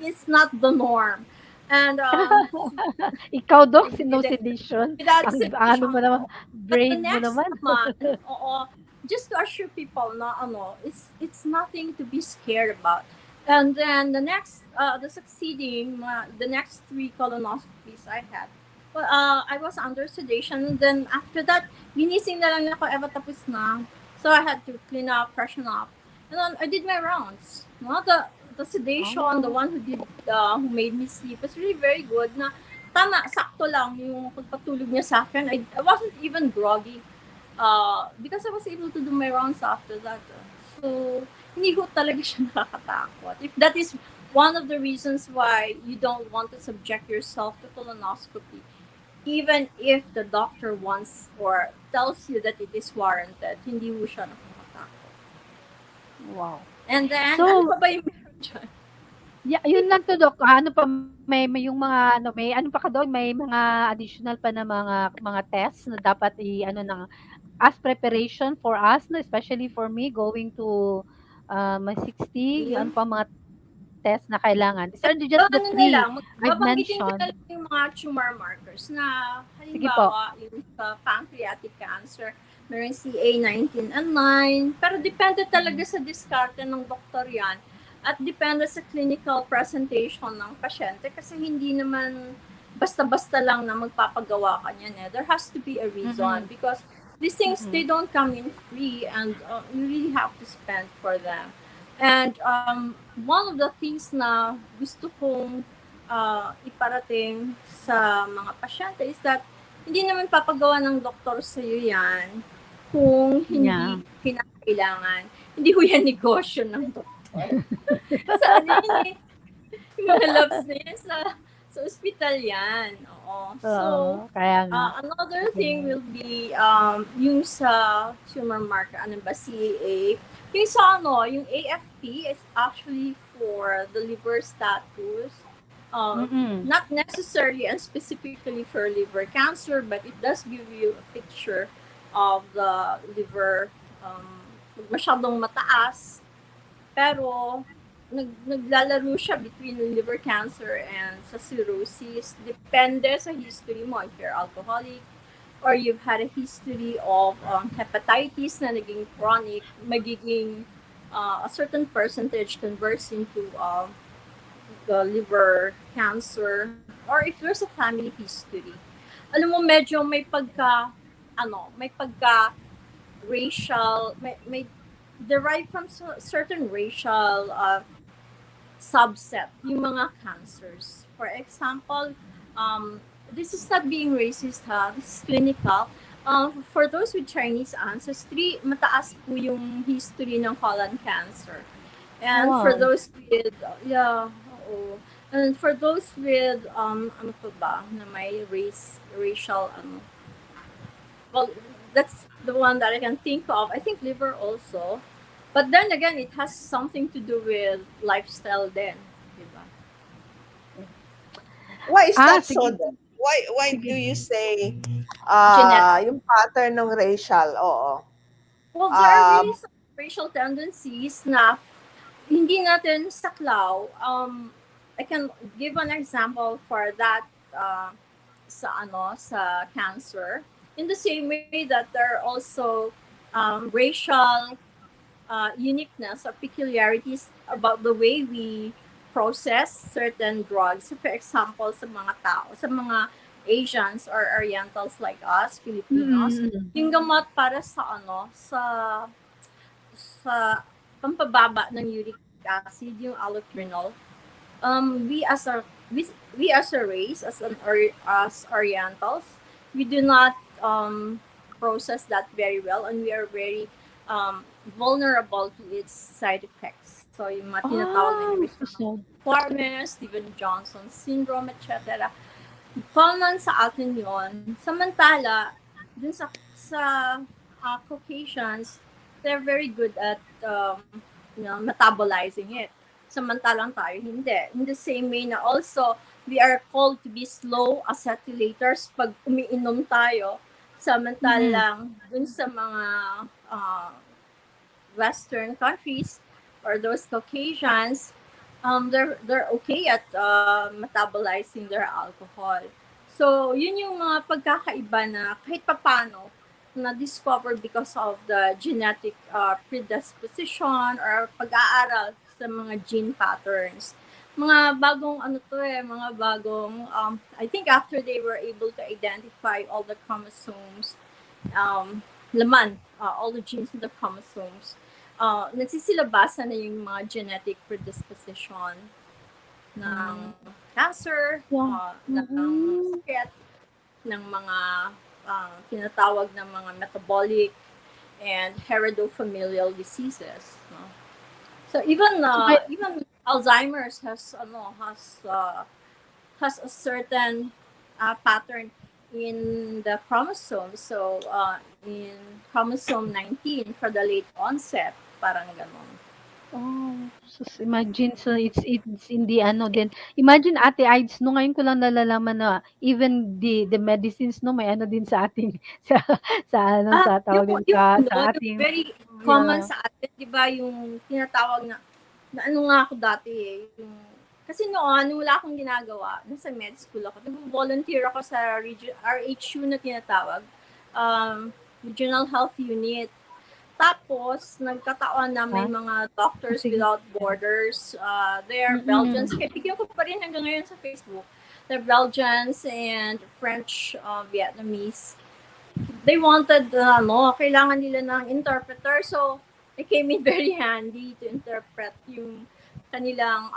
it's not the norm. And Ikaw, Doc, I no did it sedation. without Ang ano sedation. mo naman, But the brave mo next naman. naman, just to assure people na it's nothing to be scared about. And then the next, the next 3 colonoscopies I had, well, I was under sedation. And then after that, ginising na lang ako, Eva, tapos na. So I had to clean up, freshen up. And then I did my rounds. No? The sedation, the one who made me sleep was really very good. Na tama, sakto lang yung pagpatulog niya sa akin. I wasn't even groggy. Because I was able to do my rounds after that. So, hindi ko talaga siya nakakatakot. If that is one of the reasons why you don't want to subject yourself to colonoscopy, even if the doctor wants or tells you that it is warranted, hindi mo siya nakakatakot. Wow. And then, ano So, pa ba yung meron dyan? yun lang 'to, Dok. Ano pa, may yung mga ano, may ano pa ka dun, may mga additional pa na mga tests na dapat i-ano ng as preparation for us, no, especially for me going to my 60, ano Leave. pa mga test na kailangan? These are just the Ano na three lang, I've babanggitin ko na mentioned. lang yung mga tumor markers na Sige po. halimbawa yung sa pancreatic cancer, meron CA19 and 9, pero depende talaga Mm. sa diskarte ng doktor yan at depende sa clinical presentation ng pasyente kasi hindi naman basta-basta lang na magpapagawa ka niyan eh. There has to be a reason Mm. because these things, Mm. they don't come in free and you really have to spend for them. And one of the things na gusto kong iparating sa mga pasyente is that hindi naman papagawa ng doktor sa iyo yan kung Yeah. hindi kinakailangan. Hindi ho yan negosyo ng doktor. Sa ano yun eh, yung mga labs na yan sa ospital yan. Oo. So, Oo, kaya nga. another thing will be yung sa tumor marker, ano ba, CAA. Yung sa ano, yung AFP is actually for the liver status. Mm. Not necessarily and specifically for liver cancer, but it does give you a picture of the liver masyadong mataas. Pero naglalaro siya between liver cancer and sa cirrhosis. Depende sa history mo. If you're alcoholic or you've had a history of hepatitis na naging chronic, magiging a certain percentage converts into the liver cancer, or if there's a family history. Alam mo, medyo may pagka racial, may derived from certain racial subset yung mga cancers. For example, this is not being racist ha, this is clinical. For those with Chinese ancestry, mataas po yung history ng colon cancer. And for Wow. those with, oo. And for those with, ano pa ba, na may racial, well, that's the one that I can think of. I think liver also. But then again, it has something to do with lifestyle then. Diba? Why is that so? Sige. Then? Why do Sige. you say Genetic. yung pattern ng racial? Oo. Well, there are really Um, some racial tendencies na hindi natin saklaw. I can give an example for that sa cancer. In the same way that there are also racial uniqueness or peculiarities about the way we process certain drugs. So for example, sa mga tao, sa mga Asians or Orientals like us, Filipinos, Mm. yung gamot para sa pampababa ng uric acid, yung allopurinol, we as a race, as Orientals, we do not process that very well, and we are very vulnerable to its side effects. So yung mga tinatawag na yung So, Farmer, Steven Johnson syndrome, etc. Common sa atin yon. Samantala, dun sa Caucasians, they're very good at metabolizing it. Samantalang tayo hindi. In the same way na also, we are called to be slow acetylators pag umiinom tayo. Samantalang dun sa mga Western countries or those Caucasians, they're okay at metabolizing their alcohol. So, yun yung mga pagkakaiba na kahit papano na-discover because of the genetic predisposition or pag-aaral sa mga gene patterns. Mga bagong mga bagong, I think after they were able to identify all the chromosomes, laman, all the genes in the chromosomes, nagsisilabasan na yung mga genetic predisposition ng cancer, ng sakit, ng mga tinatawag ng mga metabolic and heredofamilial diseases. No? So even Alzheimer's has a certain pattern in the chromosome. So in chromosome 19 for the late onset, parang ganon. Oh, sus imagine so it's in the ano din. Imagine Ate Ides 'no, ngayon ko lang nalalaman na even the medicines 'no, may ano din sa ating sa ano, sa tawag din Yung sa ating very common yeah. sa atin, di ba, yung tinatawag na ano nga ako dati eh, yung, kasi noon, nung wala akong ginagawa, nasa med school ako, nag-volunteer ako sa RHU na tinatawag, Regional Health Unit. Tapos, nagkataon na may Ah, mga Doctors sige. Without Borders. They're Belgians. Mm. Kaibigan ko pa rin hanggang ngayon sa Facebook. They're Belgians and French, Vietnamese. They wanted, kailangan nila ng interpreter. So, it came in very handy to interpret yung kanilang,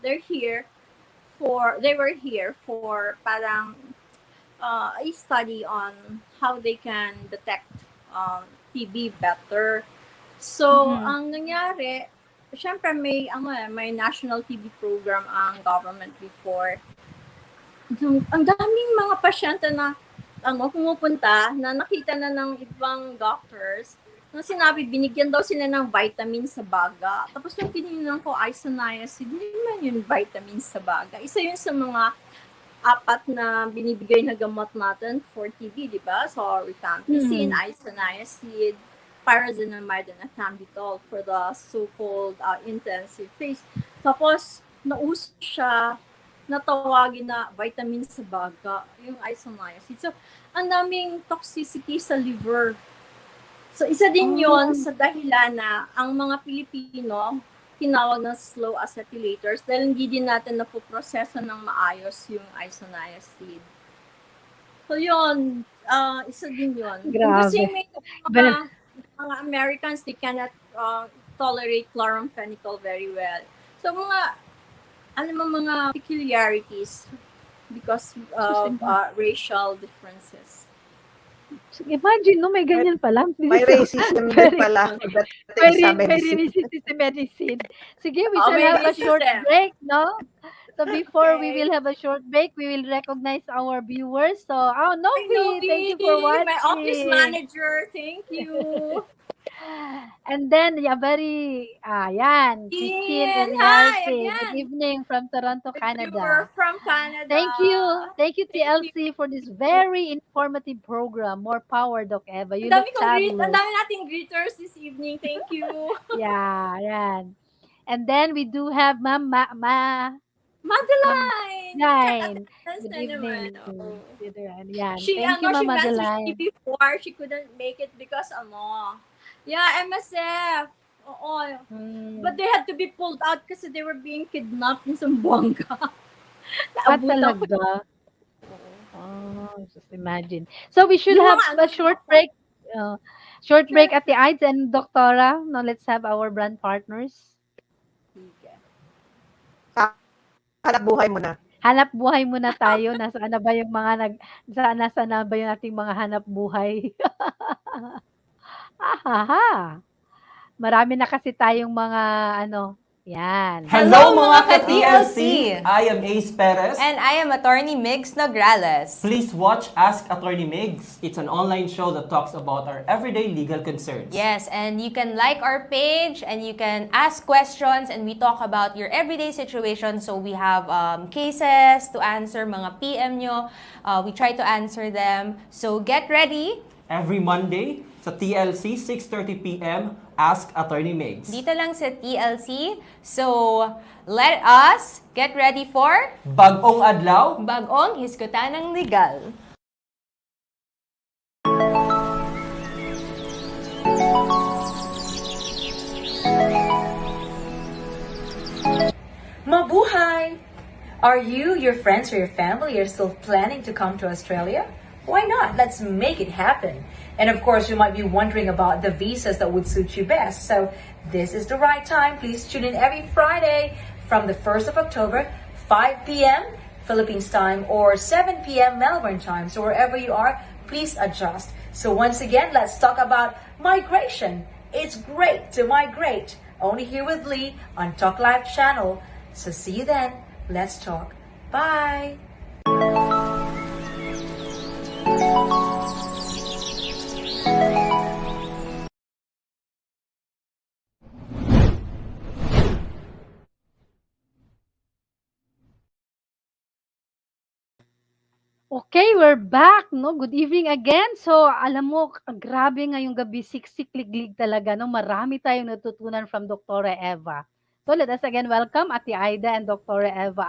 they were here for parang a study on how they can detect TB better. So, Mm. ang nangyari, syempre may national TB program ang government before. Ang daming mga pasyente na pumupunta na nakita na ng ibang doctors na sinabi binigyan daw sila ng vitamin sa baga. Tapos nung tinignan ko isoniazid, hindi naman yun vitamin sa baga. Isa yun sa mga 4 na binibigay na gamot natin for TB, di ba? So, rifampicin, isoniazid, pyrazinamide, and ethambutol for the so-called intensive phase. Tapos, nauso siya natawagin na vitamin sa baga, yung isoniazid. So, ang daming toxicity sa liver. So, isa din yon sa dahilan na ang mga Pilipino tinawag na slow acetylators dahil hindi din natin napoproseso ng maayos yung isoniazid. So, yun. Isa din yun. Kasi may mga Americans, they cannot tolerate chloramphenicol very well. So, mga peculiarities because of racial differences. Imagine 'no, may ganyan pala. May racism din pala pagdating sa Very medicine. resistant sa medicine. Sige, we Oh, shall may have a short resistant. break, no? So before we Okay. will have a short break, we will recognize our viewers. So, Novi, Novi, thank you for my office watching. manager, thank you. And then, yan, Christine Ian, hi Uriarte. again. Good evening from Toronto, Viewer Canada. from Canada. Thank you, Thank you. TLC, for this very informative program. More power, Doc Eva. You Ang look dami fabulous. nating greeters this evening. Thank you. Yeah, yan. And then we do have Ma'am Madeline. Madeline. Chat Good na naman. evening. Oo. Yan. She Thank you, Ma'am messaged me Madeline. before. She couldn't make it because yeah, MSF. Oo. But they had to be pulled out kasi they were being kidnapped in Zamboanga. Naabutan ko. Talaga? Just imagine. So we should have a short break. Short break at the Ides and Doctora. Now let's have our brand partners. Hanap buhay mo na. Hanap buhay muna tayo. Nasaan na ba yung mga nasaan na ba yung ating mga hanap buhay? Ahaha. Marami na kasi tayong mga yan. Hello mga ka-TLC! I am Ace Perez. And I am Attorney Migs Nograles. Please watch Ask Attorney Migs. It's an online show that talks about our everyday legal concerns. Yes, and you can like our page and you can ask questions and we talk about your everyday situation. So we have cases to answer, mga PM nyo. We try to answer them. So get ready. Every Monday sa TLC, 6:30 p.m., Ask Attorney Migs. Dito lang sa TLC. So let us get ready for Bagong Adlaw, Bagong Hisgutanang Legal. Mabuhay! Are you, your friends, or your family are still planning to come to Australia? Why not? Let's make it happen. And of course, you might be wondering about the visas that would suit you best. So this is the right time. Please tune in every Friday from the 1st of October, 5 p.m. Philippines time or 7 p.m. Melbourne time. So wherever you are, please adjust. So once again, let's talk about migration. It's great to migrate. Only here with Lee on Talk Live channel. So see you then. Let's talk. Bye. Okay, we're back, no? Good evening again. So, alam mo, grabe ngayong gabi, siksik-liglig talaga, no? Marami tayong natutunan from Dr. Eva. So, let us again welcome Ate Aida and Dr. Eva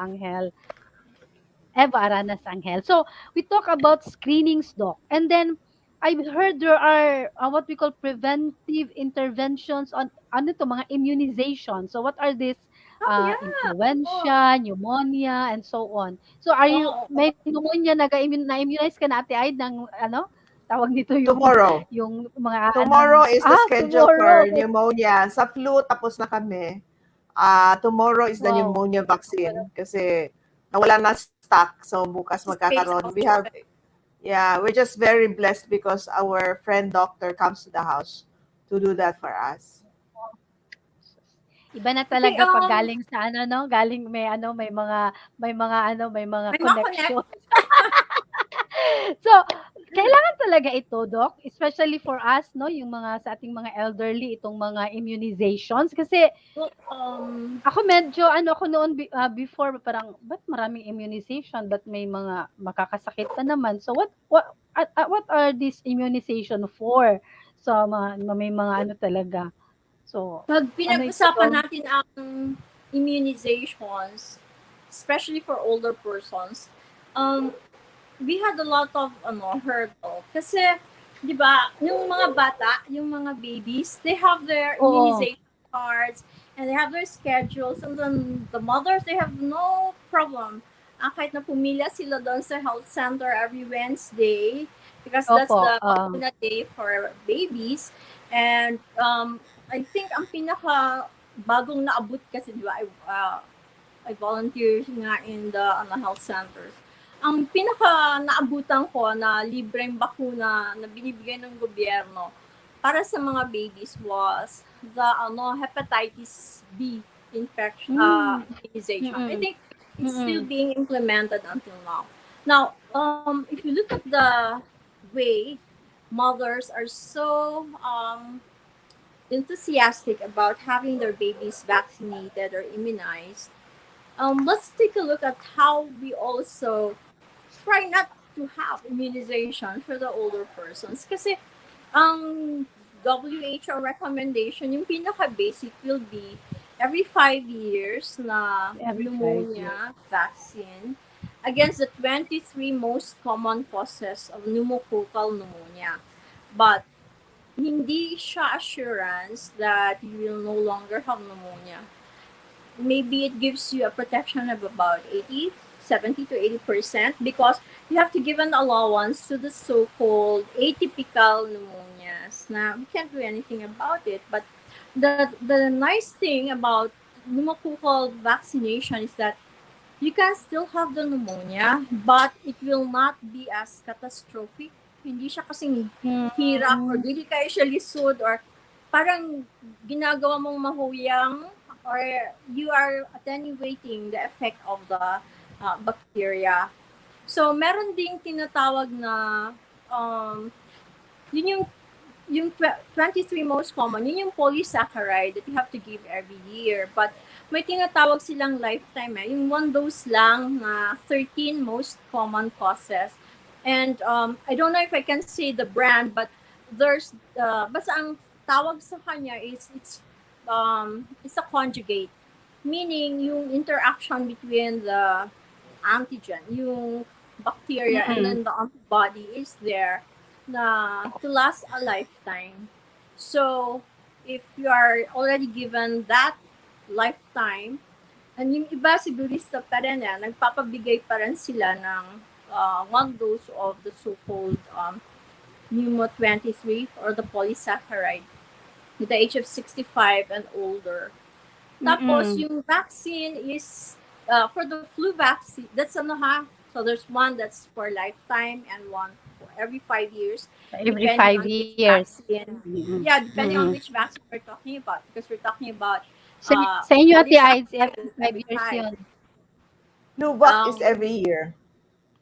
Aranas-Angel. So, we talk about screenings, doc. And then, I've heard there are what we call preventive interventions on ano to, mga immunization. So, what are these? Oh, yeah. Oh, Influenza, pneumonia, and so on. So, are you, oh, may pneumonia, na-immunize ka na, Ate Aid, ng, ano, tawag nito yung, Tomorrow. yung mga, Tomorrow is the schedule tomorrow. for pneumonia. Sa flu, tapos na kami. Tomorrow is the Wow. pneumonia vaccine kasi nawala na stock. So bukas space magkakaroon. out. We're just very blessed because our friend doctor comes to the house to do that for us. Iba na Okay, talaga pag galing sa ano, no? Galing may mga may mga connection. connect. So, kailangan talaga ito, Doc, especially for us, no, yung mga sa ating mga elderly, itong mga immunizations. Kasi Well, ako medyo, ako noon, before, parang, ba't maraming immunization? Ba't may mga makakasakit pa naman? So, what are these immunization for? So, may mga ano talaga. So, pag ano pinag-usapan ito? natin ang immunizations, especially for older persons, we had a lot of hurdle. Kasi, di ba, yung mga bata, yung mga babies, they have their Oo. immunization cards and they have their schedules. And then the mothers, they have no problem. Kahit na pumila sila doon sa health center every Wednesday because that's Opo. the vacuna day for babies. And I think ang pinaka bagong naabot kasi, di ba, I volunteer nga in the health centers. Ang pinaka naabutan ko na libreng bakuna na binibigay ng gobyerno para sa mga babies was the hepatitis B infection immunization. I think it's still being implemented until now. Now, if you look at the way mothers are so enthusiastic about having their babies vaccinated or immunized, let's take a look at how we also try not to have immunization for the older persons. Kasi ang WHO recommendation, yung pinaka-basic will be every 5 years na pneumonia vaccine against the 23 most common causes of pneumococcal pneumonia. But hindi siya assurance that you will no longer have pneumonia. Maybe it gives you a protection of about 70 to 80% because you have to give an allowance to the so-called atypical pneumonias. Now, we can't do anything about it, but the nice thing about pneumococcal vaccination is that you can still have the pneumonia, but it will not be as catastrophic. Hindi siya kasing hirap or hindi kayo siya lisod or parang ginagawa mong mahuyang or you are attenuating the effect of the bacteria. So, meron ding tinatawag na yun yung 23 most common, yun yung polysaccharide that you have to give every year. But may tinatawag silang lifetime yung one dose lang na 13 most common causes. And I don't know if I can say the brand, but there's basta ang tawag sa kanya is it's a conjugate, meaning yung interaction between the antigen, yung bacteria and then the antibody is there na to last a lifetime. So, if you are already given that lifetime, and yung iba sigurista pa rin nagpapabigay pa rin sila ng one dose of the so-called Pneumo 23 or the polysaccharide with the age of 65 and older. Tapos, yung vaccine is for the flu vaccine. That's So, there's one that's for lifetime and one for every 5 years. Every 5 years. Yeah, depending on which vaccine we're talking about. Because we're talking about sa inyo, Ate Aids, every 5 years yun. Fluvac is every year.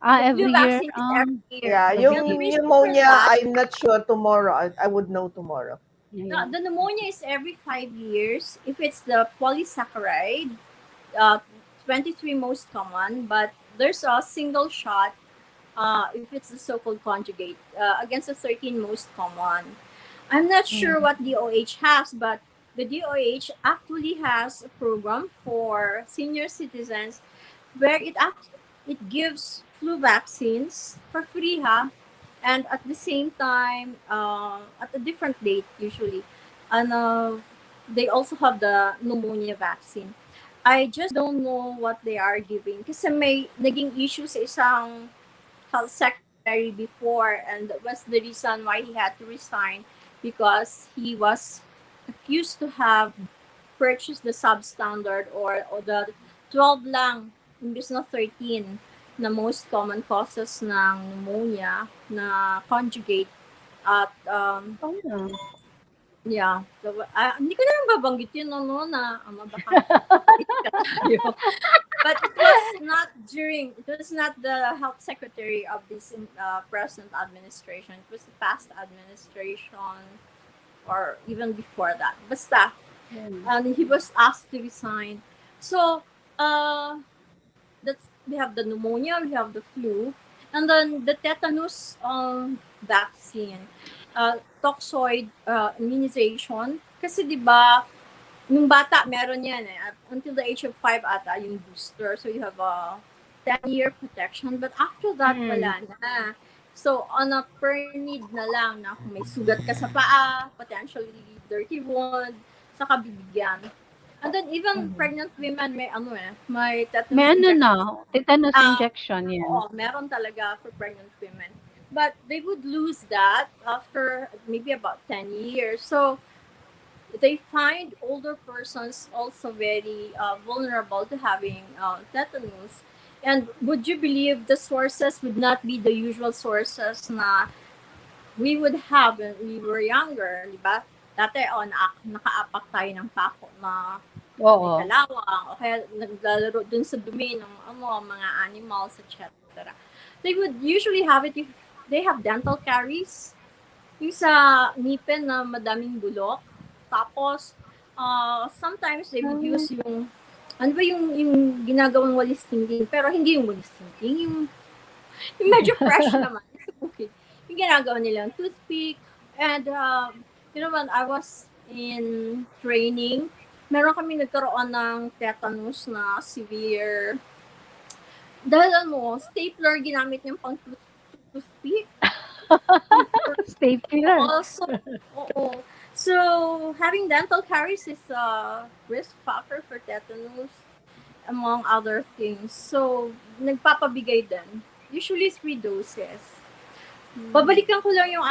Every flu year. vaccine is every year. Yeah, yung pneumonia, I'm not sure tomorrow. I would know tomorrow. The pneumonia is every 5 years. If it's the polysaccharide, 23 most common, but there's a single shot if it's the so-called conjugate, against the 13 most common. I'm not sure what DOH has, but the DOH actually has a program for senior citizens where it gives flu vaccines for free, ha, and at the same time, at a different date usually, and they also have the pneumonia vaccine. I just don't know what they are giving kasi may naging issue sa isang health secretary before, and that was the reason why he had to resign, because he was accused to have purchased the substandard or the 12 lang imbes na 13 na most common causes ng pneumonia na conjugate at yeah. So, hindi ko na lang babanggit yun, no, na baka tayo. But it was not the health secretary of this present administration. It was the past administration or even before that. Basta, and he was asked to resign. So, we have the pneumonia, we have the flu, and then the tetanus vaccine, toxoid immunization. Kasi di ba, nung bata meron yan until the age of 5 ata yung booster. So you have a 10-year protection, but after that wala na. So on a per need na lang na kung may sugat ka sa paa, potentially dirty wound, saka bibigyan. And then even pregnant women may tetanus tetanus injection, yeah. Oo, meron talaga for pregnant women. But they would lose that after maybe about 10 years. So they find older persons also very vulnerable to having tetanus. And would you believe the sources would not be the usual sources na we would have when we were younger, di ba? Dati, nakaapak tayo ng pako na may kalawang, o kaya naglalaro dun sa dumi ng mga animals, etc. They would usually have it if they have dental caries, yung sa ngipin na madaming bulok. Tapos, sometimes they would use yung, yung ginagawang walis tingting, pero hindi yung walis tingting, yung medyo fresh naman. Okay. Yung ginagawa nila yung toothpick. And, when I was in training, meron kami nagkaroon ng tetanus na severe. Dahil stapler ginamit niyang pang toothpick. Stapler. Also, so having dental caries is a risk factor for tetanus, among other things. So, nagpapabigay din. Usually 3 doses. Babalikan ko lang yung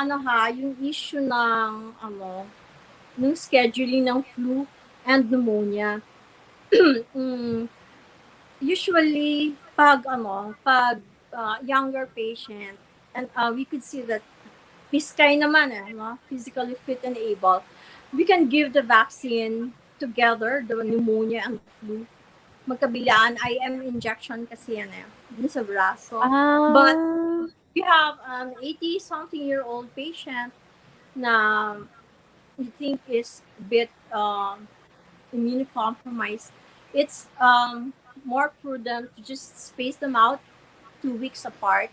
yung issue ng ng scheduling ng flu and pneumonia. Usually pag younger patient, and we could see that piskay naman physically fit and able, we can give the vaccine together, the pneumonia and flu. Magkabilaan, IM injection kasi yan dun sa braso. But you have an 80-something-year-old patient na you think is a bit immunocompromised. It's more prudent to just space them out 2 weeks apart.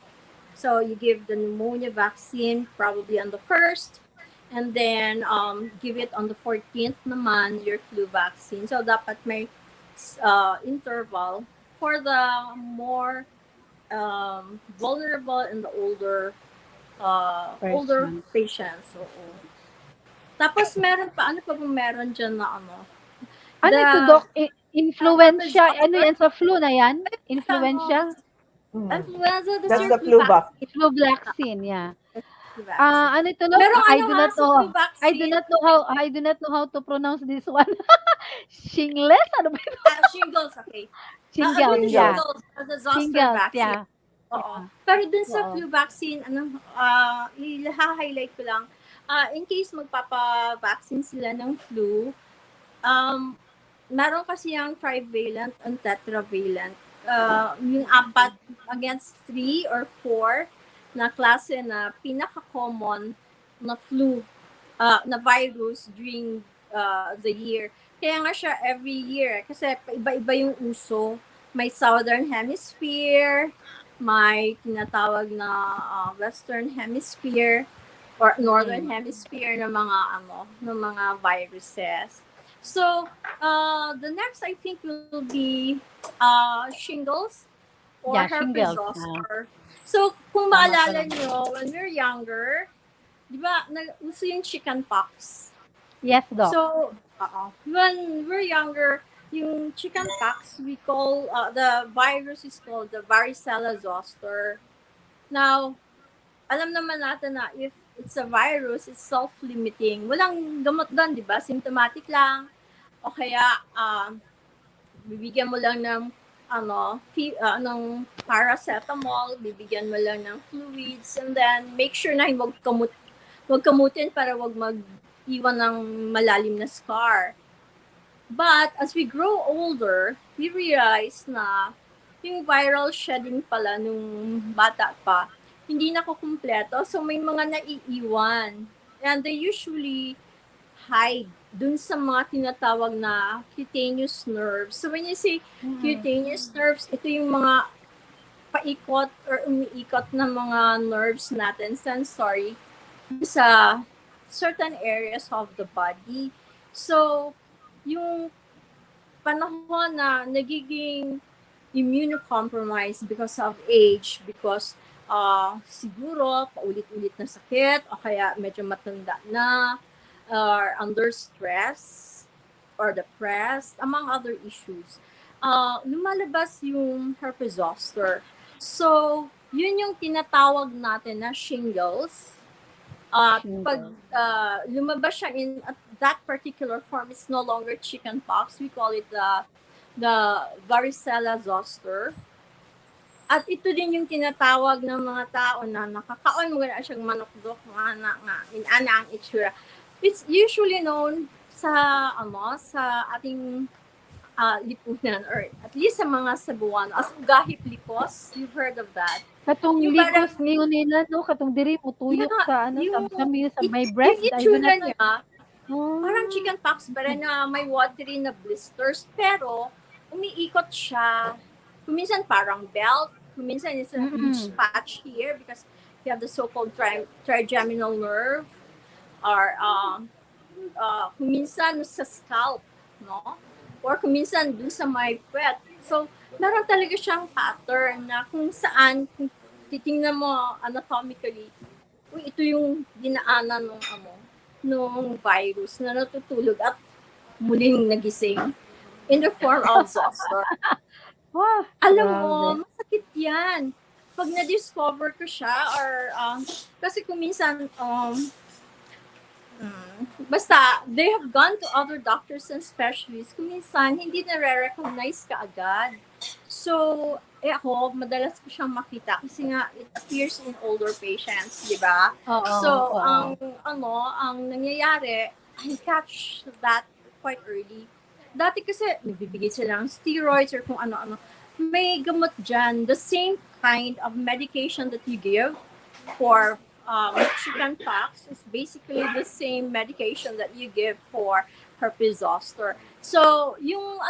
So you give the pneumonia vaccine probably on the 1st, and then give it on the 14th naman your flu vaccine. So dapat may interval for the more vulnerable and the older patients. Tapos meron pa, ano pa bang meron dyan na Ano ito, Doc? Influenza, ano yan sa flu na yan? Influenza? Influenza, that's the flu vaccine. Flu vaccine, yeah. Ano ito, no? I do not know how to pronounce this one. Shingles? Ano ba ito? Shingles, okay. Shingles, yeah. The zoster vaccine. Yeah. Oo. Pero dun sa flu vaccine, i-highlight ko lang, in case magpapa-vaccine sila ng flu, meron kasi yung trivalent and tetravalent. Yung 4 against 3 or 4 na klase na pinaka-common na flu, na virus during the year. Kaya nga siya every year, kasi iba-iba yung uso. May Southern Hemisphere, may tinatawag na Western Hemisphere or Northern Hemisphere ng mga viruses. So, the next I think will be shingles or Yeah, herpes shingles. zoster. So, kung Tama maalala pala. nyo, when we're younger, di ba, uso yung chickenpox. Yes, Doc. So, when we're younger, yung chickenpox, we call, the virus is called the varicella zoster. Now, alam naman natin na if it's a virus, it's self-limiting. Walang gamot doon, di ba? Symptomatic lang. O kaya, bibigyan mo lang ng ng paracetamol, bibigyan mo lang ng fluids, and then make sure na wag kamutin para wag mag-iwan ng malalim na scar. But as we grow older, we realize na yung viral shedding pala nung bata pa, hindi na kumpleto. So may mga naiiwan. And they usually hide dun sa mga tinatawag na cutaneous nerves. So when you say cutaneous nerves, ito yung mga paikot or umiikot na mga nerves natin, sensory, sa certain areas of the body. So, yung panahon na nagiging immunocompromised because of age, because siguro paulit-ulit na sakit o kaya medyo matanda na, or under stress or depressed, among other issues, lumalabas yung herpes zoster. So, yun yung tinatawag natin na shingles. Pag lumabas siya in that particular form, it's no longer chickenpox. We call it the varicella zoster. At ito din yung tinatawag ng mga tao na nakakaon mo na siyang manukdok nga ang itsura. It's usually known sa sa ating lipunan or at least sa mga Cebuano as ugahip likos. You've heard of that? Katong Yung likos ngayon nila, no? Katong diri mo tuyok sa sa may breast. Yung itsura niya, parang chickenpox ba rin na may watery na blisters, pero umiikot siya. Kuminsan parang belt, kuminsan it's a huge patch here because you have the so-called trigeminal nerve, or kuminsan sa scalp, no? Or kuminsan dun sa may puwet. So, meron talaga siyang pattern na kung saan, kung titingnan mo anatomically, ito yung dinaanan nung virus na natutulog at muling nagising in the form of zoster. Alam mo, masakit yan. Pag na-discover ko siya, or kasi kung minsan, basta, they have gone to other doctors and specialists. Kung minsan, hindi nare-recognize ka agad. So, ako, madalas ko siyang makita kasi nga, it appears in older patients, di ba? So, ang nangyayari, I catch that quite early. Dati kasi, nagbibigay sila ng steroids or kung ano-ano. May gamot dyan, the same kind of medication that you give for chickenpox is basically the same medication that you give for herpes zoster. So, yung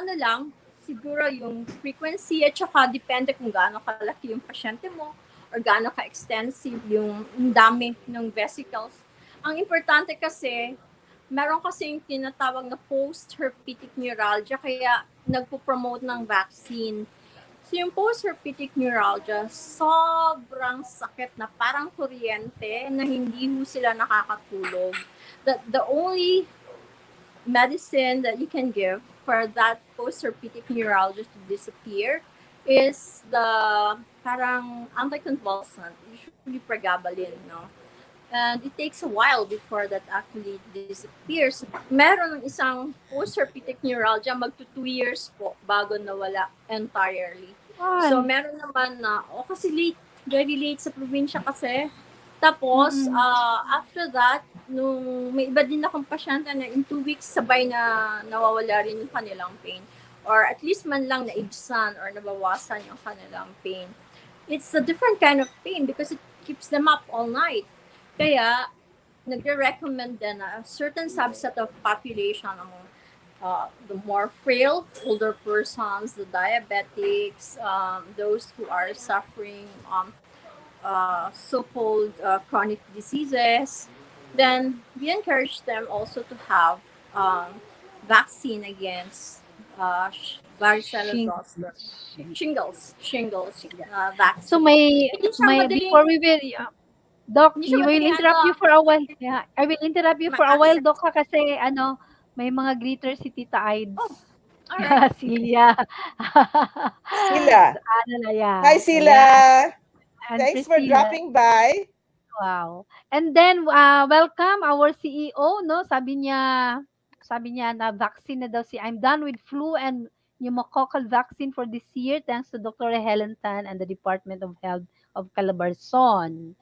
siguro yung frequency at saka depende kung gaano kalaki yung pasyente mo or gaano ka-extensive yung dami ng vesicles. Ang importante kasi, meron kasi yung tinatawag na post-herpetic neuralgia, kaya nagpo-promote ng vaccine. So yung post-herpetic neuralgia, sobrang sakit na parang kuryente na hindi mo sila nakakatulog. The only medicine that you can give for that post-herpetic neuralgia to disappear is the parang anticonvulsant, usually pregabalin, no? And it takes a while before that actually disappears. Meron ng isang post-herpetic neuralgia, magto 2 years po bago nawala entirely. So, meron naman na, kasi late, very late sa probinsya kasi. Tapos, after that, nung may iba din akong pasyente na in 2 weeks, sabay na nawawala rin yung kanilang pain. Or at least man lang naibsan or nabawasan yung kanilang pain. It's a different kind of pain because it keeps them up all night. Kaya, nagre-recommend din na a certain subset of population the more frail older persons, the diabetics, those who are suffering so-called chronic diseases, then we encourage them also to have um, vaccine against varicella Shing, zoster, shing, shingles shing. So vaccine. Hindi siya before madaling, we will, Doc, hindi siya you will madaling interrupt you for a while. Yeah, I will interrupt you for a while, ma-access. Doc, ha, kasi may mga greeters si Tita Ides. Oh, all right. Yeah, Celia. Sila. Hi, Yeah. Sila. Ayan. And Thanks for Priscilla. dropping by. Wow. And then, welcome our CEO, no? Sabi niya na vaccine na daw I'm done with flu and pneumococcal vaccine for this year thanks to Dr. Helen Tan and the Department of Health of Calabarzon.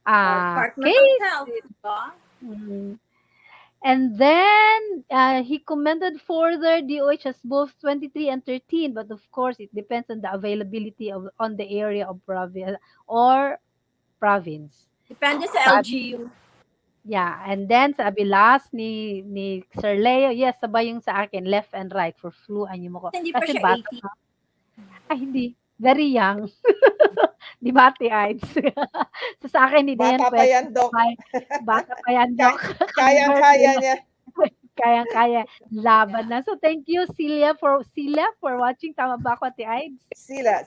Department Okay. of Health, diba? Mm. And then he commended further DOH has both 23 and 13, but of course it depends on the availability of on the area of province or province. Depende sa Sabi, LGU. yeah, and then sabi last ni Sir Leo, yes, sabay yung sa akin, left and right for flu and pneumococcal. Hindi pa Kasi siya bata 80. pa. Ay, hindi. Very young. Di ba, Ate Ides? So, sa akin, hindi na yan Bata pa pwede. yan, Doc. Bata pa yan, Doc. Convert Kayang-kaya nila. niya. Kaya-kaya. Laban na. So, thank you, Celia, for watching. Tama ba ako, Ate Ides? Sila,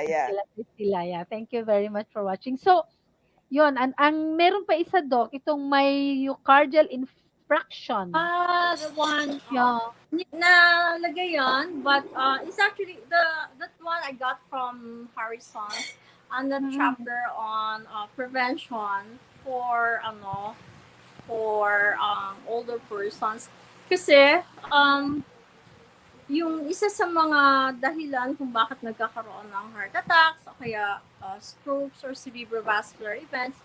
yeah. Sila, yeah. Thank you very much for watching. So, yun. Ang meron pa isa, Doc, itong myocardial infarction. The one, Yeah. nalagay yan, but it's actually that one I got from Harrison on the chapter on prevention for older persons. Kasi yung isa sa mga dahilan kung bakit nagkakaroon ng heart attacks o kaya strokes or cerebrovascular events,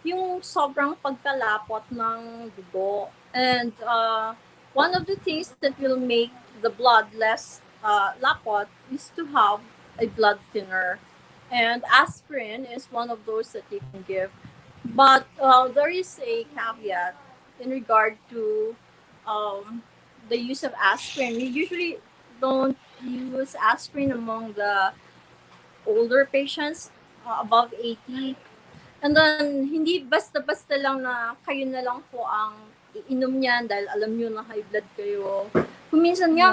yung sobrang pagkalapot ng dugo. And one of the things that will make the blood less lapot is to have a blood thinner. And aspirin is one of those that you can give. But there is a caveat in regard to the use of aspirin. We usually don't use aspirin among the older patients above 80. And then, hindi basta-basta lang na kayo na lang po ang iinom niyan dahil alam niyo na high blood kayo. Kung minsan nga,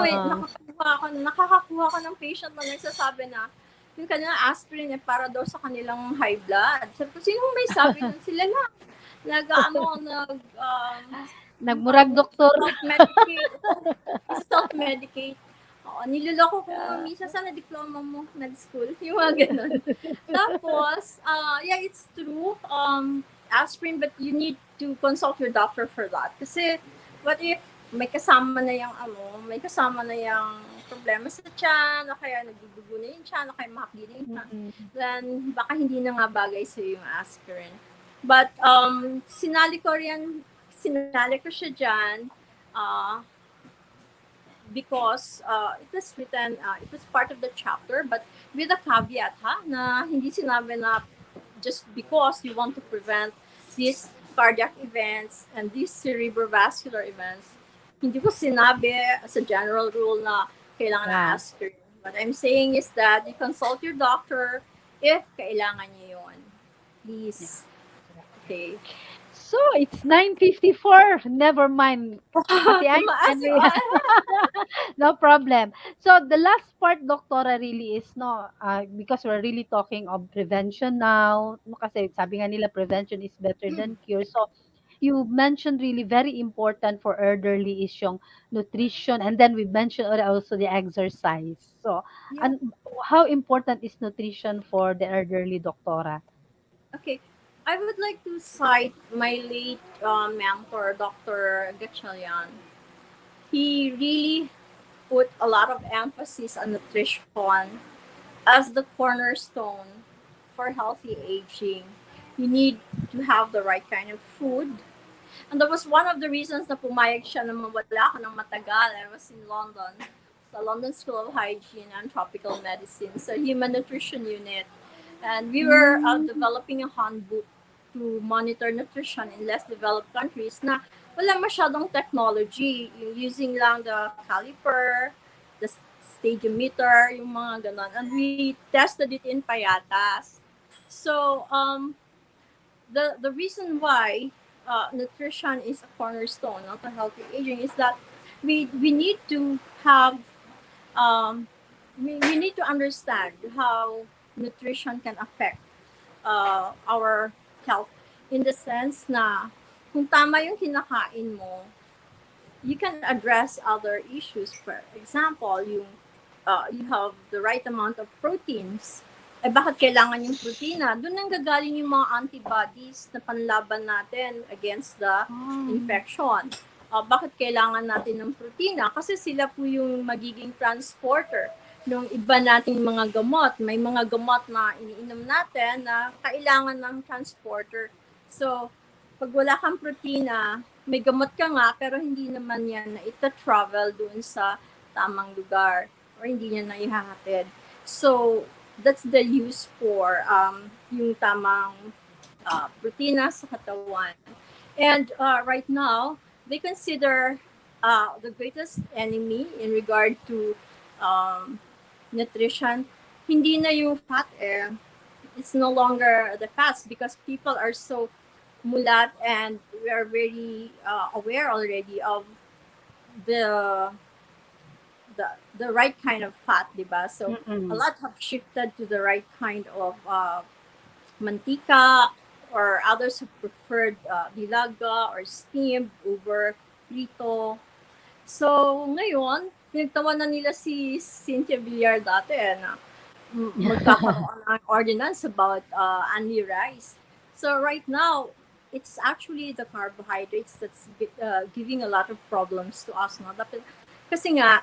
nakakakuha ka ng patient na nagsasabi na yung kanilang aspirin eh para daw sa kanilang high blood. Sabi ko, sino may sabi nun? Sila lang. Nagmurag doktor. Self-medicate. Niloloko ko minsan sana diploma mo, med school. Yung mga ganun. Tapos, yeah, it's true. Aspirin, but you need to consult your doctor for that. Kasi, what if may kasama na yung problema sa tiyan, o kaya nagdudugo na yung tiyan, o kaya mahapdi na yung tiyan, then baka hindi na nga bagay sa yung aspirin. But, sinali ko siya dyan, because it was written, it was part of the chapter, but with a caveat, na hindi sinabi na just because you want to prevent these cardiac events and these cerebrovascular events, hindi ko sinabi as a general rule na kailangan na aspirin. What I'm saying is that you consult your doctor if kailangan niyo yun. Please. Okay. So, it's 9:54. Never mind. No problem. So, the last part, Doctora, really is, because we're really talking of prevention now. Kasi sabi nga nila, prevention is better than cure. So, you mentioned really very important for elderly is yung nutrition. And then we mentioned also the exercise. So, and how important is nutrition for the elderly, Doctora? Okay. I would like to cite my late mentor, Dr. Gatchalian. He really put a lot of emphasis on nutrition as the cornerstone for healthy aging. You need to have the right kind of food. And that was one of the reasons na pumayag siya na mawala ako ng matagal. I was in London, sa London School of Hygiene and Tropical Medicine, sa Human Nutrition Unit. And we were developing a handbook to monitor nutrition in less developed countries na wala masyadong technology. Using lang the caliper, the stadiometer, yung mga ganon. And we tested it in Payatas. So, the reason why nutrition is a cornerstone of a healthy aging is that we need to have um, we need to understand how nutrition can affect our health in the sense na kung tama yung kinakain mo, you can address other issues. For example, you have the right amount of proteins. Eh bakit kailangan yung protina? Doon nang gagaling yung mga antibodies na panlaban natin against the infection. Bakit kailangan natin ng protina? Kasi sila po yung magiging transporter ng iba nating mga gamot. May mga gamot na iniinom natin na kailangan ng transporter. So, pag wala kang protina, may gamot ka nga, pero hindi naman yan na ita-travel doon sa tamang lugar or hindi niya na ihahatid. So, that's the use for yung tamang protina sa katawan. And right now, they consider the greatest enemy in regard to nutrition, hindi na yung fat it's no longer the fats because people are so mulat and we are very aware already of the the right kind of fat, diba? So a lot have shifted to the right kind of mantika, or others have preferred nilaga or steamed over frito. So ngayon, pinagtawanan nila si Cynthia Villar dati na magkakaroon ng ordinance about only rice. So right now, it's actually the carbohydrates that's giving a lot of problems to us. No? Kasi nga,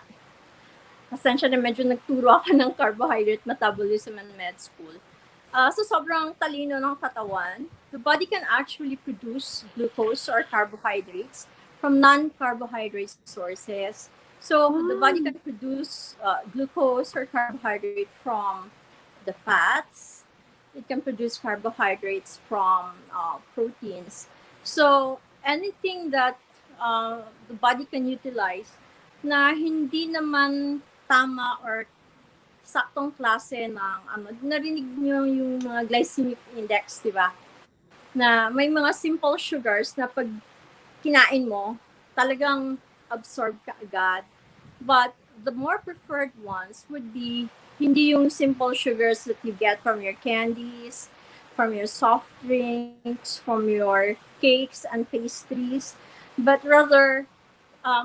pasensya na medyo nagturo ako ng carbohydrate metabolism in med school. So sobrang talino ng katawan, the body can actually produce glucose or carbohydrates from non-carbohydrate sources. So the body can produce glucose or carbohydrate from the fats. It can produce carbohydrates from proteins. So anything that the body can utilize na hindi naman tama or saktong klase ng narinig niyo yung mga glycemic index, di ba? Na may mga simple sugars na pag kinain mo, talagang absorb ka agad. But the more preferred ones would be hindi yung simple sugars that you get from your candies, from your soft drinks, from your cakes and pastries, but rather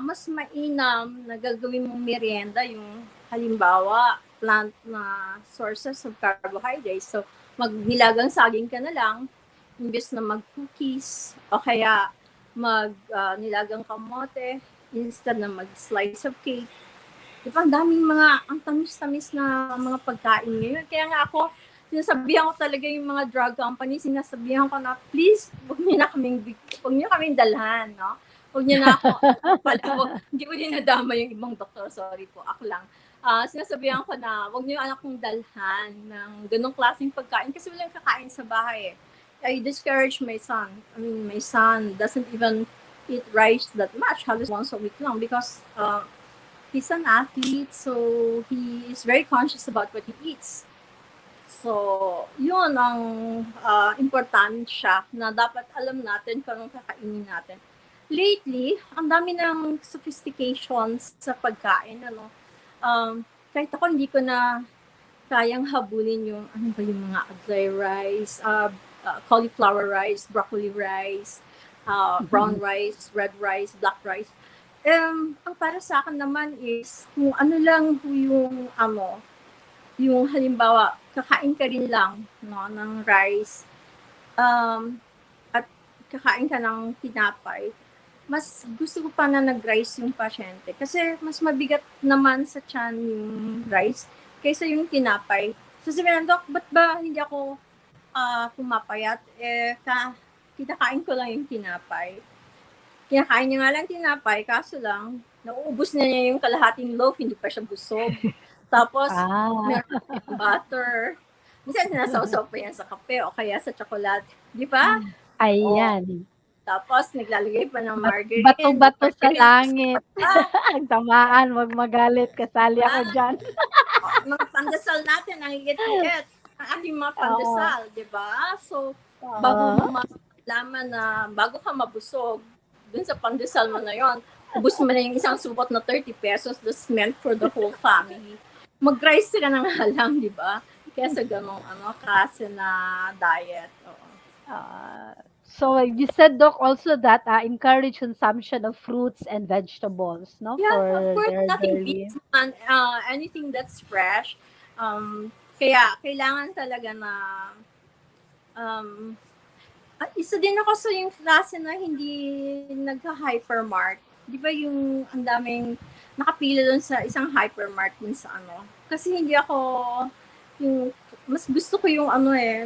mas mainam na gagawin mong merienda yung halimbawa plant na sources of carbohydrates. So magnilagang saging ka na lang imbes na mag-cookies o kaya nilagang kamote instead na mag-slice of cake. Diba, ang daming ang tamis-tamis na mga pagkain ngayon. Kaya nga ako, sinasabihan ko talaga yung mga drug companies, sinasabihan ko na, please, huwag niyo kaming dalhan, no? Huwag niyo na ako, hindi ko din nadama yung ibang doktor, sorry po, ako lang. Sinasabihan ko na, huwag niyo anak kong dalhan ng ganong klaseng pagkain kasi walang kakain sa bahay. I discourage my son. I mean, my son doesn't even eat rice that much, halos once a week lang because he's an athlete, so he is very conscious about what he eats. So, yun ang importansya na dapat alam natin kung anong kakainin natin. Lately, ang dami ng sophistications sa pagkain. Kahit ako, hindi ko na kayang habulin yung, yung mga aglay rice, cauliflower rice, broccoli rice, brown rice, red rice, black rice. Ang para sa akin naman is kung ano lang yung halimbawa, kakain ka rin lang ng rice at kakain ka ng tinapay, mas gusto ko pa na nag-rice yung pasyente kasi mas mabigat naman sa tiyan yung rice kaysa yung tinapay. So sabi ng Doc, ba't ba hindi ako pumapayat? Kinakain ko lang yung tinapay. Kinakain niya nga lang tinapay, kaso lang, nauubos na niya yung kalahating loaf, hindi pa siya busog. Tapos, meron yung butter. Minsan, sinasawsaw pa yan sa kape o kaya sa tsokolate. Di ba? Ayan. Tapos, naglalagay pa ng margarine. Bato-bato sa margarine, langit. ah, Ang tamaan, wag magalit, kasali ako diba? dyan. Mga pandesal natin, ang liit-liit. Ang ating mga Oo. pandesal, di ba? So, bago mo malaman na, bago ka mabusog, dun sa pandesal mo na yon, ubus mo na yung isang supot na 30 pesos that's meant for the whole family. Mag-rice ka ng halang, di ba? Kesa ganong klase na diet. Oo. So you said, Doc, also that encourage consumption of fruits and vegetables, no? Yeah, For of course, their nothing daily. beats man, anything that's fresh. Kaya kailangan talaga na isa din ako sa yung klase na hindi nagka-hypermart. Di ba yung ang daming nakapila doon sa isang hypermart dun sa Kasi hindi ako yung mas gusto ko yung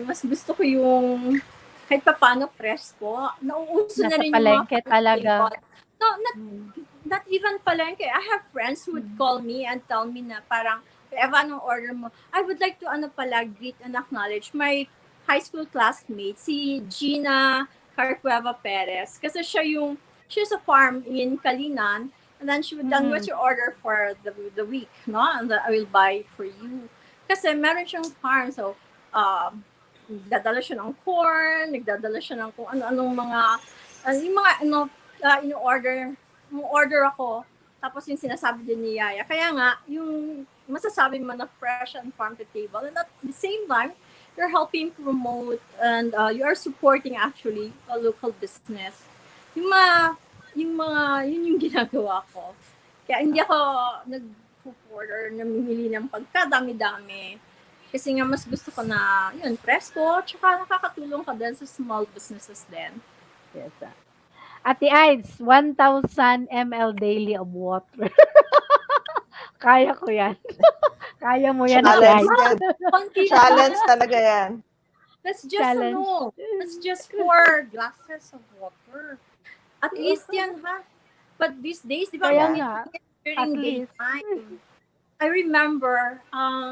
mas gusto ko yung kahit pa paano presko. Nauuso na Nasa rin yung mga palengke talaga. No, not even palengke. I have friends who would call me and tell me na parang, Eva, anong order mo? I would like to greet and acknowledge my high school classmate, si Gina Carcueva Perez. Kasi she's a farm in Kalinan, and then she would tell me what's your order for the week, no? And then I will buy for you. Kasi meron siyang farm, so, nagdadala siya ng corn, nagdadala siya ng kung ano-anong mga, in-order ako, tapos yung sinasabi din ni Yaya. Kaya nga, yung masasabi mo na fresh and farm to table, and at the same time, you're helping promote and you are supporting actually a local business. Yun yung ginagawa ko. Kaya hindi ako nag-order, namimili ng pagkadami-dami. Kasi nga mas gusto ko na, yun, presko, tsaka nakakatulong ka din sa small businesses din. Yes. Ate Ides, 1,000 ml daily of water. Kaya ko yan. Kaya mo yan, Ate Challenge Ides. yan. Challenge talaga yan. That's just 4 glasses of water. At least yan, ha? But these days, di ba, Kaya nga, during at least. daytime, I remember,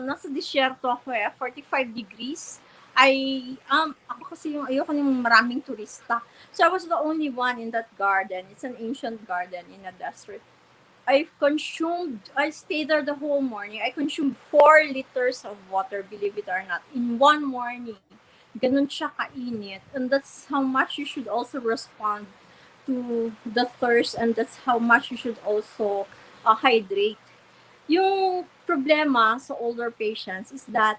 nasa disyerto ako 45 degrees. Ako kasi ayoko yung maraming turista. So I was the only one in that garden. It's an ancient garden in a desert. I stayed there the whole morning. I consumed 4 liters of water, believe it or not, in one morning. Ganun siya kainit. And that's how much you should also respond to the thirst, and that's how much you should also hydrate. Yung problema sa older patients is that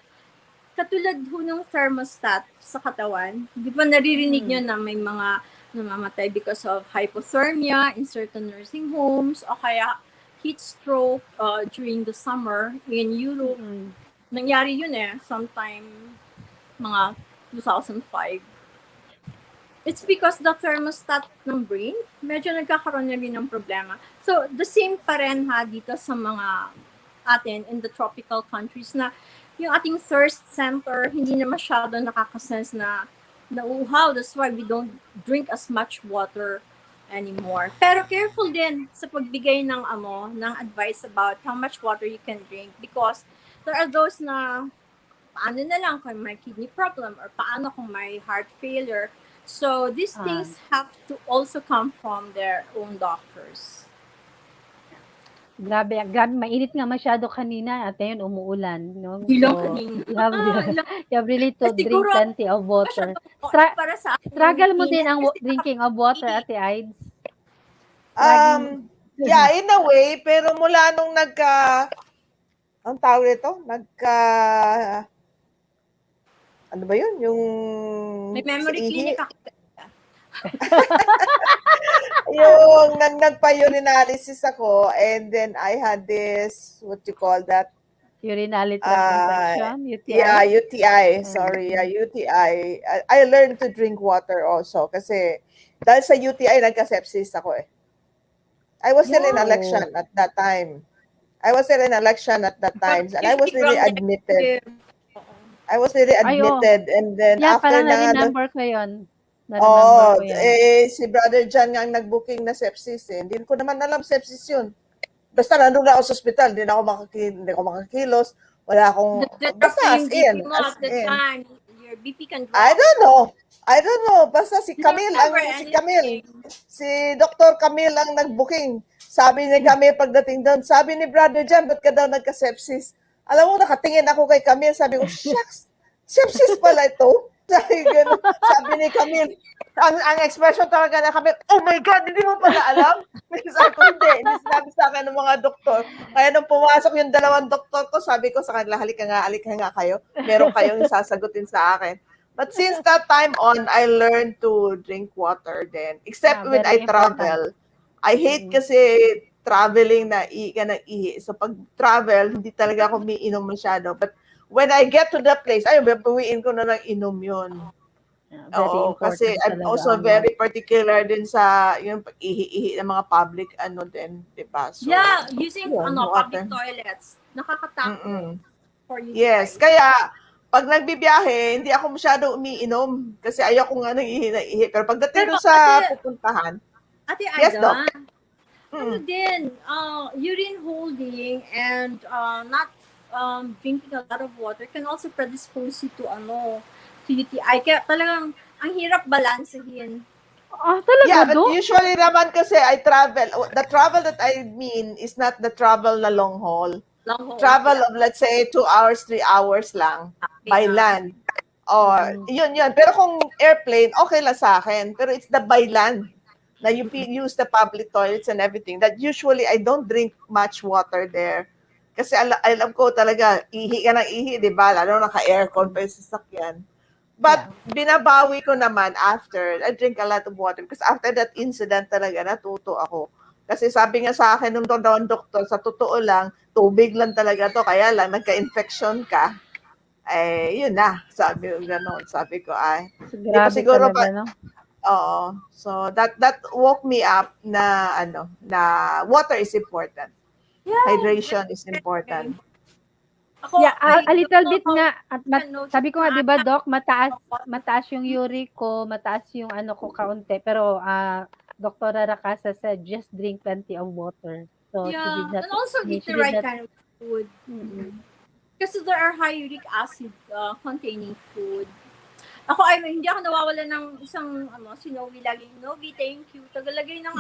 katulad ho ng thermostat sa katawan, di ba naririnig nyo na may mga namamatay because of hypothermia in certain nursing homes o kaya heat stroke during the summer in Europe. Nangyari yun sometime mga 2005. It's because the thermostat ng brain, medyo nagkakaroon na rin ng problema. So, the same pa rin dito sa mga atin in the tropical countries na yung ating thirst center, hindi na masyado nakakasense na nauuhaw. That's why we don't drink as much water anymore. Pero careful din sa pagbigay ng advice about how much water you can drink, because there are those na paano na lang kung may kidney problem or paano kung may heart failure. So these things have to also come from their own doctors. Grabe, mainit nga masyado kanina at ngayon umuulan, no? Bilang So, kanina. you have really to drink Siguro, plenty of water. para sa Struggle mo din init ang kasi drinking of water, Ate Ides? Yeah, in a way, pero mula nung ang tawag nito? Ano ba yun? Yung may memory clinic ako. Yung nagpa-urinalysis ako, and then I had this, what you call that? Urinary tract infection, UTI? Yeah, UTI. Sorry, UTI. I learned to drink water also kasi dahil sa UTI, nagka-sepsis ako I was still in election at that time. And I was really admitted. And then after parang na-remember ko yun. Si Brother John nga ang nag-booking na sepsis Hindi ko naman alam sepsis yun. Basta nandun na ako sa ospital, hindi ako makakilos, wala akong, basta as in. Your BP can drop. I don't know. I don't know, basta Never anything. Si Dr. Camille ang nag-booking. Sabi ni Camille pagdating doon, sabi ni Brother John, ba't ka daw nagka-sepsis? Alam mo, nakatingin ako kay Camille, sabi ko, shucks, sepsis pala ito. Sabi, gano'n. Sabi ni Camille, ang expression talaga na Camille, oh my God, hindi mo pala alam? Sabi ko, hindi sinabi sa akin ng mga doktor. Kaya nung pumasok yung dalawang doktor ko, sabi ko sa kanila, halika nga kayo. Meron kayong sasagutin sa akin. But since that time on, I learned to drink water then. Except when I Very important. travel. I hate kasi traveling na ihi ka ng ihi. So pag travel, hindi talaga ako umiinom masyado. But when I get to the place, ay, babawiin ko na ng inom yun. Very Oo, kasi important I'm talaga also ang very particular din sa yung pag-ihi-ihi ng mga public din, di ba? So, Yeah, using yun, public water. toilets. Nakakatakot Mm-mm. for you Yes, guys. kaya pag nagbibiyahe, hindi ako masyado umiinom kasi ayoko nga ng ihi na ihi. Pero pagdating Pero doon sa pupuntahan, Ate yes, Doc. Aida, ano din, urine holding and not drinking a lot of water can also predispose you to to UTI. Kaya talagang ang hirap balansehin. Talaga, Yeah, but Dok? usually naman kasi I travel. The travel that I mean is not the travel na long haul. Long haul, Travel yeah. of let's say 2 hours, 3 hours lang by land. Or yun. Pero kung airplane, okay lang sa akin. Pero it's the by land na you use the public toilets and everything. That usually I don't drink much water there. Kasi alam ko talaga, ihi ka ng ihi, di ba? Lalo naka-aircon pa yung sasakyan. But binabawi ko naman after. I drink a lot of water. Because after that incident talaga, natuto ako. Kasi sabi nga sa akin nung dalawang doktor, sa totoo lang, tubig lang talaga to. Kaya lang, nagka-infection ka. Eh, yun na. Sabi ko gano'n. Sabi ko, hindi pa Grabe siguro talaga, no? Oo. So, that woke me up na, na water is important. Yeah, Hydration is important. Ako, Yeah, I a little don't know bit how nga. Sabi ko nga, di ba, na- Doc, mataas yung uric ko, mataas yung ko kaunti. Pero, Dr. Rakasa said, just drink plenty of water. So, she Yeah, did not, and also eat she the did right not, kind of food. Kasi there are high uric acid containing food. Ako ay hindi ako nawawala ng isang sinowi lagi. Novi, thank you. Tagalagay ng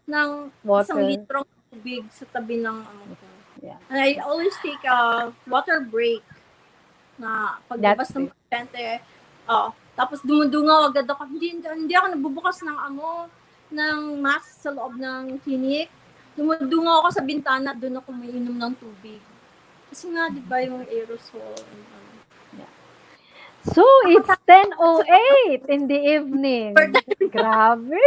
ng isang Water. litrong tubig sa tabi ng ko. Yeah. And I always take a water break na paglabas ng pasyente. Tapos dumudungaw agad ako. Hindi ako nagbubukas ng mask sa loob ng clinic. Dumudungaw ako sa bintana, doon ako umiinom ng tubig. Kasi nga, di ba, yung aerosol. So, it's 10:08 in the evening. Grabe.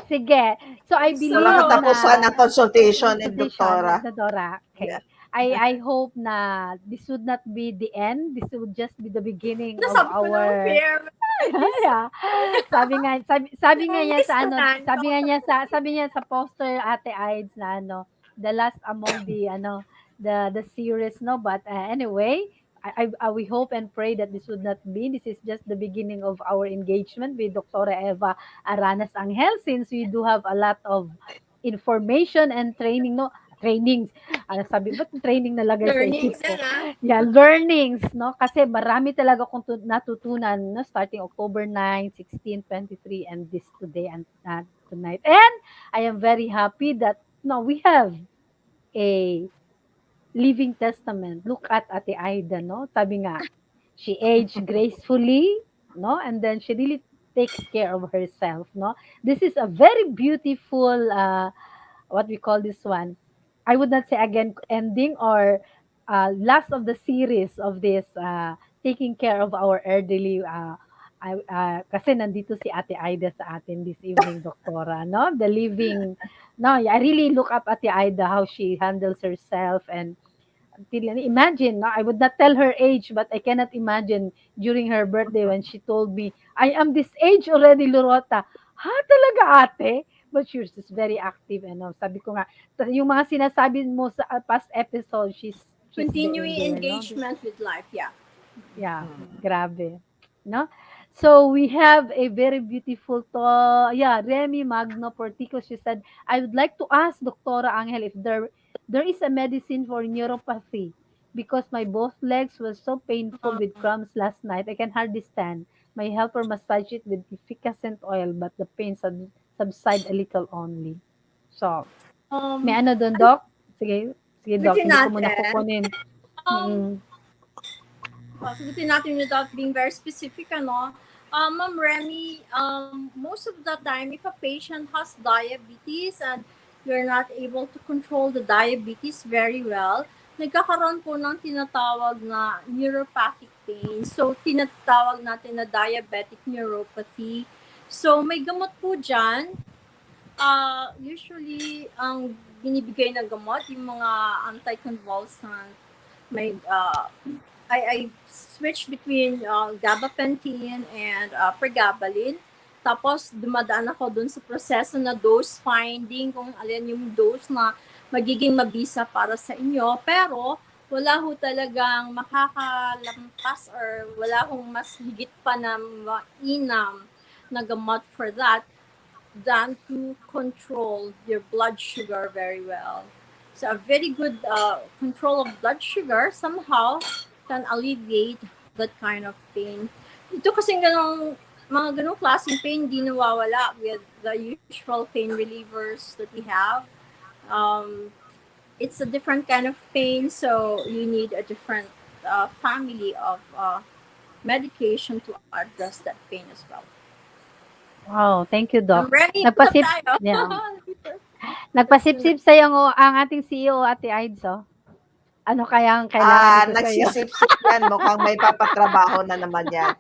Sige. So, I believe Wala katapusan ng consultation ni Doktora. Doktora. Okay. Yeah. I hope na this would not be the end. This would just be the beginning of our... Yeah. Sabi nga niya sa sabi niya sa poster Ate Ides na the last among the series, no, but anyway, we hope and pray that this would not be. This is just the beginning of our engagement with Dr. Eva Aranas-Angel, since we do have a lot of information and training, no? Trainings. Sabi ba training na lagay sa isip ko? Yeah, learnings, no? Kasi marami talaga akong natutunan, no? Starting October 9, 16, 23, and this today and tonight. And I am very happy that we have a living testament. Look at Ate Aida, no? Sabi nga, she aged gracefully, no? And then she really takes care of herself, no? This is a very beautiful, what we call this one. I would not say again ending or last of the series of this taking care of our elderly. Kasi nandito si Ate Aida sa atin this evening, Doktora, no? The living, no, I really look up Ate Aida, how she handles herself, and imagine, no, I would not tell her age, but I cannot imagine during her birthday when she told me, I am this age already, Lorota. Ha, talaga ate? But she's just very active, and sabi ko nga, yung mga sinasabi mo sa past episode, she's continuing there, engagement with life, yeah. Yeah, grabe. No? So we have a very beautiful Remy Magno Portico. She said, I would like to ask Dr. Angel if there is a medicine for neuropathy because my both legs were so painful with cramps last night. I can hardly stand. My helper massage it with efficacent oil, but the pain subside a little only. So, may ano doon, Ano Doc? Sige, sige, Doc. sagutin Hindi ko muna natin? kukunin. Um, Mm. Sagutin natin without being very specific, ano? Ma'am Remy, most of the time, if a patient has diabetes and you're not able to control the diabetes very well, nagkakaroon po ng tinatawag na neuropathic pain. So, tinatawag natin na diabetic neuropathy. So, may gamot po dyan. Usually, ang binibigay na gamot, yung mga anticonvulsant, may I switch between gabapentin and pregabalin. Tapos dumadaan ako dun sa proseso na dose finding, kung alin yung dose na magiging mabisa para sa inyo. Pero wala ho talagang makakalampas or wala hong mas higit pa na mainam na gamot for that than to control your blood sugar very well. So a very good control of blood sugar somehow can alleviate that kind of pain. Ito kasi mga ganong klaseng pain di nawawala with the usual pain relievers that we have. It's a different kind of pain, so you need a different family of medication to address that pain as well. Wow, thank you, Doc. I'm ready. Nagpasip, Tayo. yeah. Nagpasip-sip sa'yo ang ating CEO, Ate Ides, oh. Ano kaya ang kailangan ito sa'yo? Nagsisip-sip yan. Mukhang may papatrabaho na naman yan.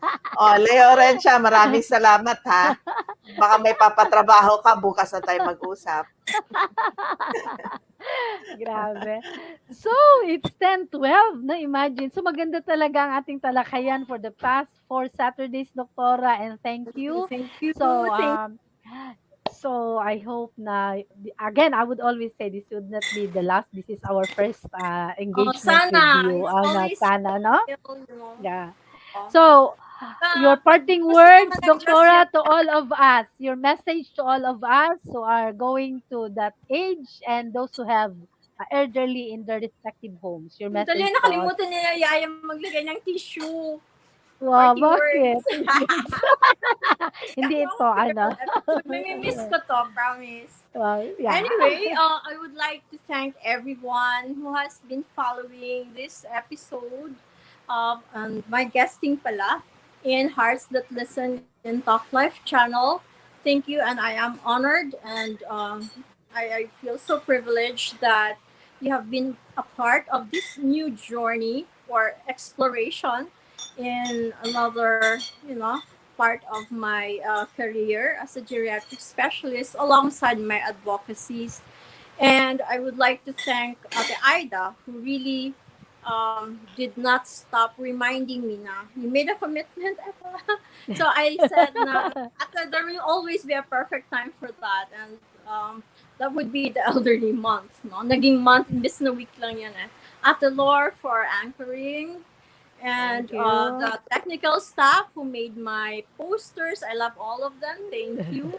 Leo Rencia, maraming salamat ha. Baka may papatrabaho ka, bukas na tayo mag-usap. Grabe. So, it's 10:12 na imagine. So, maganda talaga ang ating talakayan for the past 4 Saturdays, Doktora, and thank you. Thank you. So, I hope na, again, I would always say this would not be the last. This is our first engagement sana. with you. It's always Sana, no? no? Yeah. So, your parting words, Doktora, to all of us. Your message to all of us who are going to that age and those who have elderly in their respective homes. Your message Dali, to all. nakalimutan niya Yaya maglagay ng tissue. Wow, Parting bakit? words. Hindi ito, ano? Mamimiss ko to, promise. Well, yeah. Anyway, I would like to thank everyone who has been following this episode and my guesting pala in Hearts That Listen in Talk Life channel. Thank you, and I am honored and I feel so privileged that you have been a part of this new journey or exploration in another, part of my career as a geriatric specialist alongside my advocacies. And I would like to thank Ate Aida, who really did not stop reminding me na you made a commitment. So I said na there will always be a perfect time for that. And that would be the elderly month. No? Naging month, imbis na week lang yan eh. Ate Lore for anchoring. And the technical staff who made my posters, I love all of them. Thank you.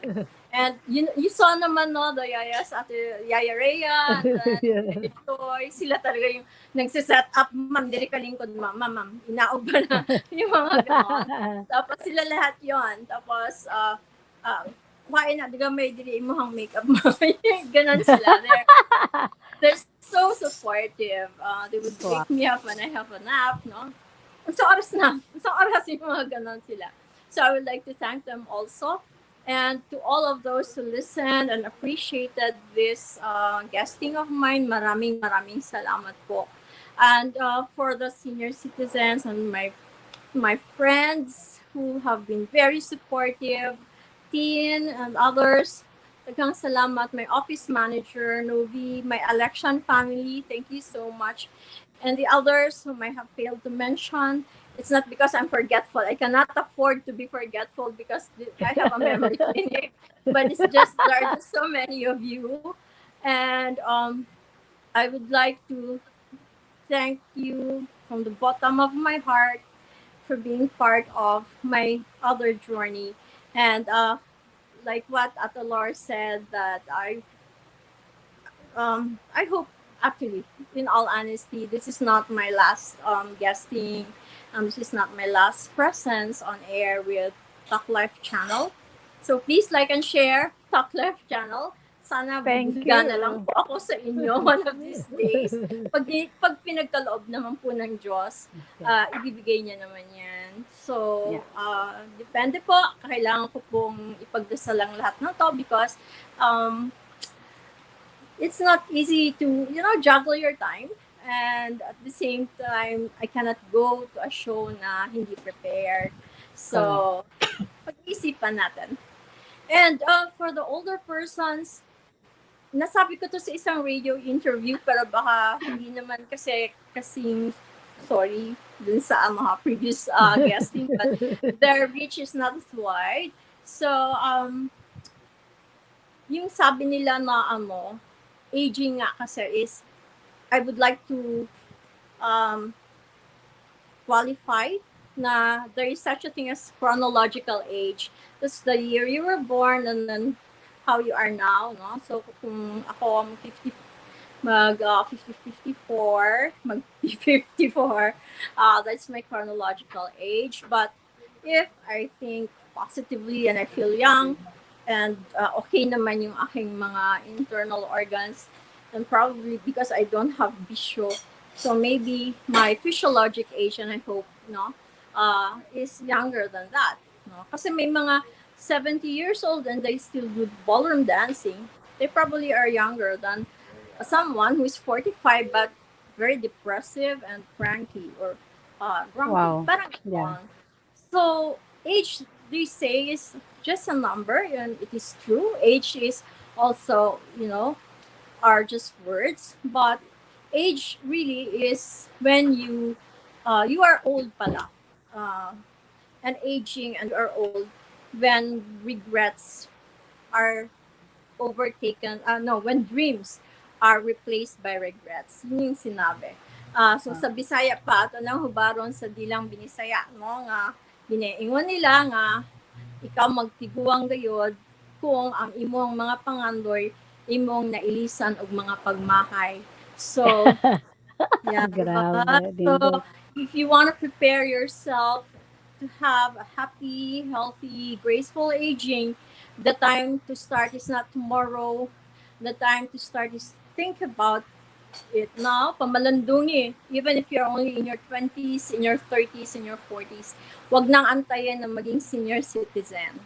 And you saw naman, no, the Yayas, Ate Yaya Rhea, the Joy, sila talaga yung nagsiset up, ma'am, diri ka lingkod, ma'am, inaog ba na, yung mga ganon. Tapos sila lahat yon. Tapos, kuhain na, diga may diri imuhang makeup, ganon sila. They're so supportive. They would wake me up when I have a nap, no? Isang oras yung mga ganon sila. So I would like to thank them also. And to all of those who listened and appreciated this guesting of mine, maraming salamat po. And for the senior citizens and my friends who have been very supportive, Teen and others, daghang salamat. My office manager, Novi, my election family, thank you so much. And the others whom I have failed to mention, it's not because I'm forgetful. I cannot afford to be forgetful because I have a memory clinic. But it's just, there are just so many of you. And I would like to thank you from the bottom of my heart for being part of my other journey. And like what Atalor said, that I hope, actually, in all honesty, this is not my last guesting. This is not my last presence on air with Talk Life channel. So please like and share Talk Life channal. Sana Thank bibigyan na lang you. po ako sa inyo one of these days. Pag pinagkaloob naman po ng Diyos, ibibigay niya naman yan. So, Yeah. depende po. Kailangan ko pong ipagdasal ang lahat ng to because it's not easy to, juggle your time. And at the same time, I cannot go to a show na hindi prepared. So, pag-isipan natin. And for the older persons, nasabi ko to sa isang radio interview pero baka hindi naman kasing sorry dun sa mga previous guesting but their reach is not as wide. So, yung sabi nila na aging nga kasi is I would like to qualify na there is such a thing as chronological age. That's the year you were born and then how you are now, no? So kung ako mag 54, mag 54, that's my chronological age. But if I think positively and I feel young and okay naman yung aking mga internal organs, then probably because I don't have bisyo, so maybe my physiologic age, and I hope, is younger than that. No? Kasi may mga 70 years old and they still do ballroom dancing. They probably are younger than someone who is 45 but very depressive and cranky or grumpy. Wow. Parang Yeah. ganon. So, age, they say, is just a number, and it is true. Age is also, are just words, but age really is when you are old pala. And aging and you are old when regrets are overtaken, no, when dreams are replaced by regrets. Yun yung sinabi. So sa Bisaya pa, ito nang hubaron sa dilang binisaya, no, nga biniingon nila nga ikaw magtiguang gayod kung ang imong mga pangandoy imong nailisan og mga pagmahay. So, yeah. Grabe, So, Dindo. if you want to prepare yourself to have a happy, healthy, graceful aging, the time to start is not tomorrow. The time to start is think about it now. Pamalandungi. Even if you're only in your 20s, in your 30s, in your 40s, wag nang antayin na maging senior citizen.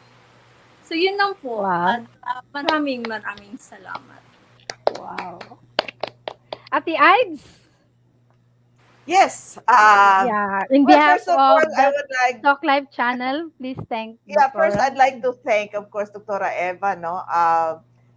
So, yun lang po. Wow. At maraming salamat. Wow. Ate Ides? Yes. Yeah. In Well, behalf first of all, of I the would like, Talk Live channel, please thank yeah, first Doctora. I'd like to thank, of course, Dr. Eva, no?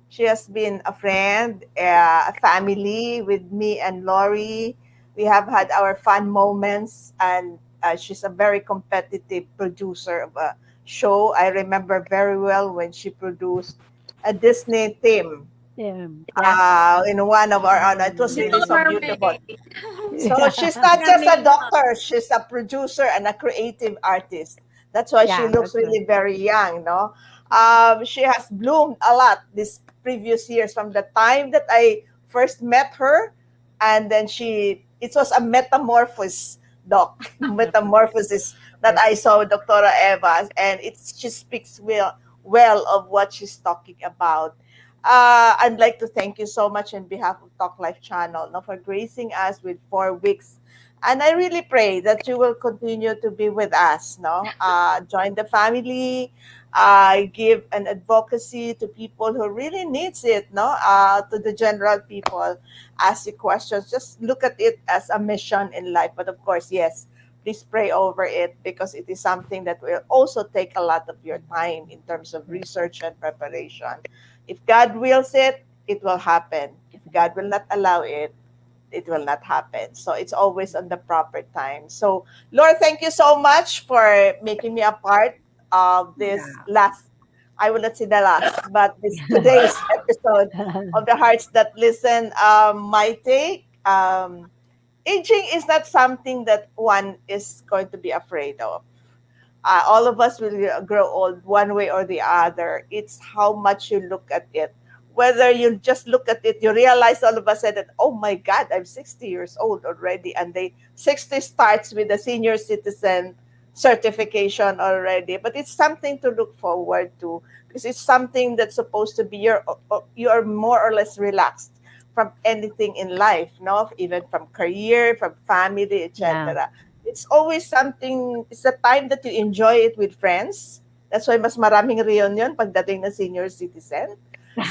She has been a friend, a family with me and Lori. We have had our fun moments, and she's a very competitive producer of a show. I remember very well when she produced a Disney theme Yeah. in one of our, it was really Little so beautiful. Mermaid. So she's not just a doctor, she's a producer and a creative artist. That's why she Yeah, looks that's really very young, no? She has bloomed a lot these previous years from the time that I first met her, and then it was a metamorphosis, doc, metamorphosis that I saw with Dr. Eva, and she speaks well of what she's talking about. I'd like to thank you so much on behalf of Talk Life Channel, no, for gracing us with 4 weeks. And I really pray that you will continue to be with us. No, join the family, give an advocacy to people who really needs it. No, to the general people, ask you questions. Just look at it as a mission in life. But of course, yes, please pray over it because it is something that will also take a lot of your time in terms of research and preparation. If God wills it, it will happen. If God will not allow it, it will not happen. So it's always on the proper time. So, Lord, thank you so much for making me a part of this last, I will not say the last, but this today's episode of The Hearts That Listen. My take, aging is not something that one is going to be afraid of. All of us will grow old one way or the other. It's how much you look at it, whether you just look at it, you realize all of a sudden, oh my God, I'm 60 years old already. And 60 starts with the senior citizen certification already. But it's something to look forward to, because it's something that's supposed to be you are more or less relaxed from anything in life, no? Even from career, from family, Yeah. etc. It's always something, it's a time that you enjoy it with friends. That's why mas maraming reunion pagdating ng senior citizen.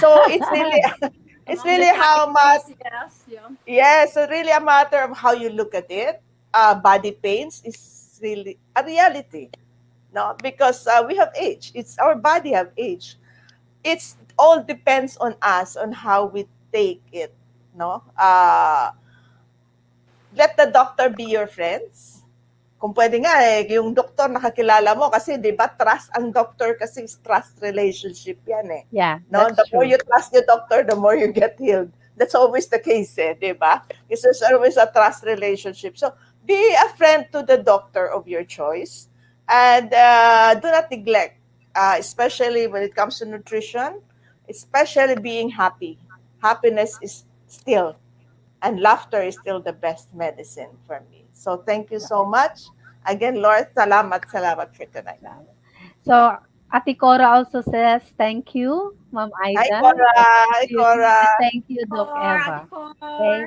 So it's really it's Among the really how much. Chinese, yes, yeah. Yes, so really a matter of how you look at it. Body pains is really a reality, no? Because we have age. It's our body have age. It's all depends on us on how we take it, no? Let the doctor be your friends. Kung pwede nga yung doktor nakakilala mo kasi 'di ba trust ang doctor kasi is trust relationship yan eh. Yeah, No, that's the more true. you trust the doctor, the more you get healed. That's always the case eh, 'di ba? Because there's always a trust relationship. So, be a friend to the doctor of your choice and do not neglect, especially when it comes to nutrition, especially being happy. Happiness is still and laughter is still the best medicine for me. So thank you so much. Again, Lord, salamat for tonight. So, Ate Cora also says, thank you, Ma'am Hi, Aida. Cora. Thank Hi, you. Cora. Thank you, Doc Ate Eva. Cor. Okay.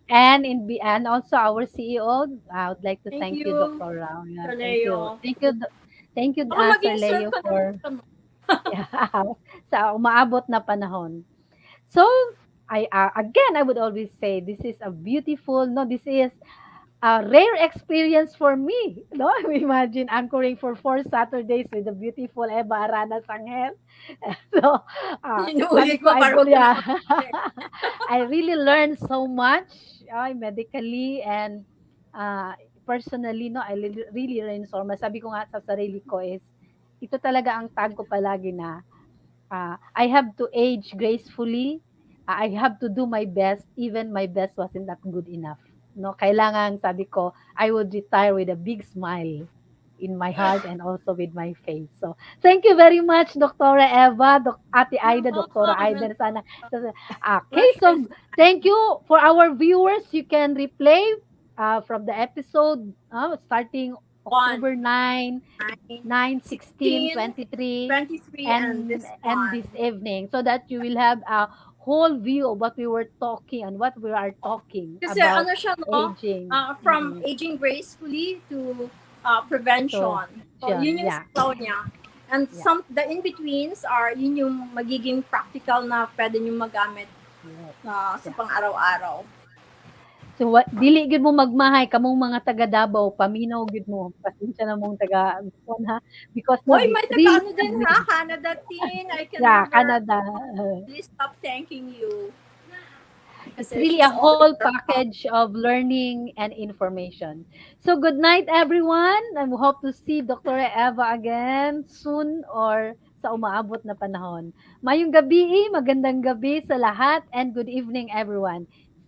And also our CEO, I would like to Thank thank you, you, Dr. Rao. Yeah, Sir thank you. Leo. Thank you, Baka Sir maging sir Leo, ka na for naman. yeah, sa umaabot na panahon. So, again, I would always say this is a beautiful, no, this is a rare experience for me. No, imagine anchoring for 4 Saturdays with the beautiful Eva Aranas-Angel. So, sabi Inuulit ko, mo I para wag ko na yeah, maulit. I really learned so much, medically and uh, personally. No, I really learned so much. Sabi ko nga sa sarili ko is, ito talaga ang tag ko palagi na I have to age gracefully. I have to do my best, even my best wasn't that good enough. No, kailangan, sabi ko, I would retire with a big smile in my heart and also with my face. So, thank you very much, Dr. Eva, Ate You're Aida, Dr. welcome. Aida. Sana, okay, Pleasure is so thank you for our viewers. You can replay from the episode starting one, October 9, 9, 9, 16, 16, 23, 23, and this and this one. evening, so that you will have a whole view of what we were talking and what we are talking Kasi about ano siya, no? aging. From aging gracefully to So, prevention. So, yun yung yeah, flow niya. And yeah, the in-betweens are, yun yung magiging practical na pwede nyo magamit yes, sa yeah. pang-araw-araw. So, what dili gid mo magmahay kamong mga taga Davao, paminaw gid mo. Pasensya na mong taga Luzon, ha, because no, Hoy, it's may really taga-ano a din ha, dream. Canada tin. I can Yeah, never Canada. really stop thanking you. It's Kasi really a she's always whole around. package of learning and information. So good night, everyone. I hope to see Dr. Eva again soon or sa umaabot na panahon. Mayong gabi, magandang gabi sa lahat, and good evening, everyone.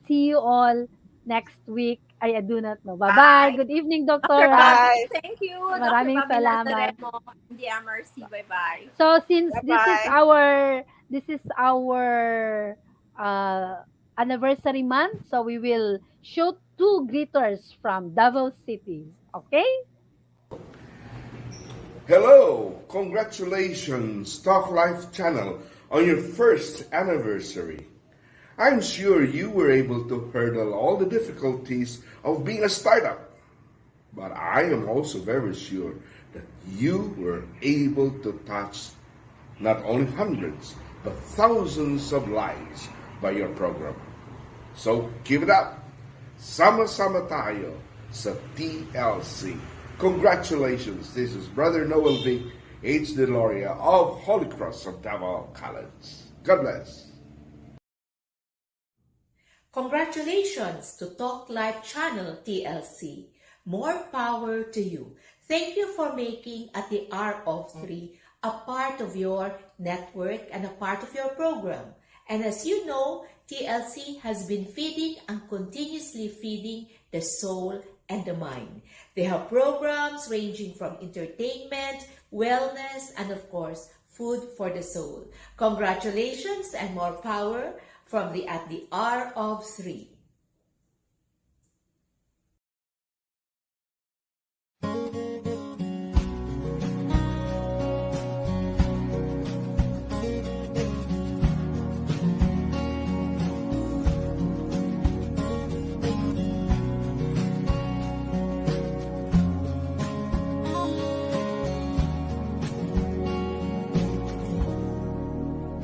See you all next week. I do not know. Bye-bye. Bye. Good evening, Dr. Dr. Bye. Thank you. Dr. Maraming Bobby salamat. Nazareno in the MRC. Bye-bye. So since Bye-bye. this is our uh, anniversary month, so we will show two greeters from Davao City. Okay? Hello! Congratulations, Talk Life Channel, on your first anniversary. I'm sure you were able to hurdle all the difficulties of being a startup. But I am also very sure that you were able to touch not only hundreds, but thousands of lives by your program. So give it up. Sama-sama tayo sa TLC. Congratulations. This is Brother Noel Vic H. Deloria of Holy Cross of Davao College. God bless. Congratulations to Talk Life Channel TLC. More power to you. Thank you for making At the Hour of 3 a part of your network and a part of your program. And as you know, TLC has been feeding and continuously feeding the soul and the mind. They have programs ranging from entertainment, wellness, and of course, food for the soul. Congratulations and more power from the at the R of 3.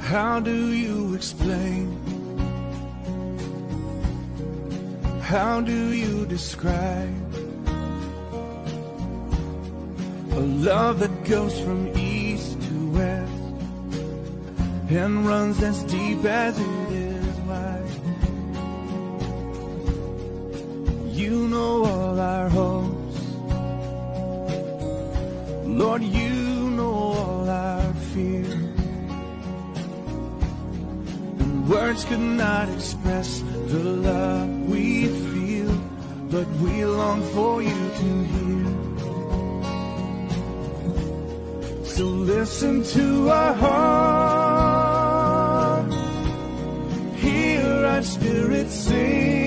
How do you explain? How do you describe a love that goes from east to west and runs as deep as it is wide? You know all our hopes, Lord, you know all our fears. Words could not express the love we feel, but we long for you to hear. So listen to our heart, hear our spirit sing.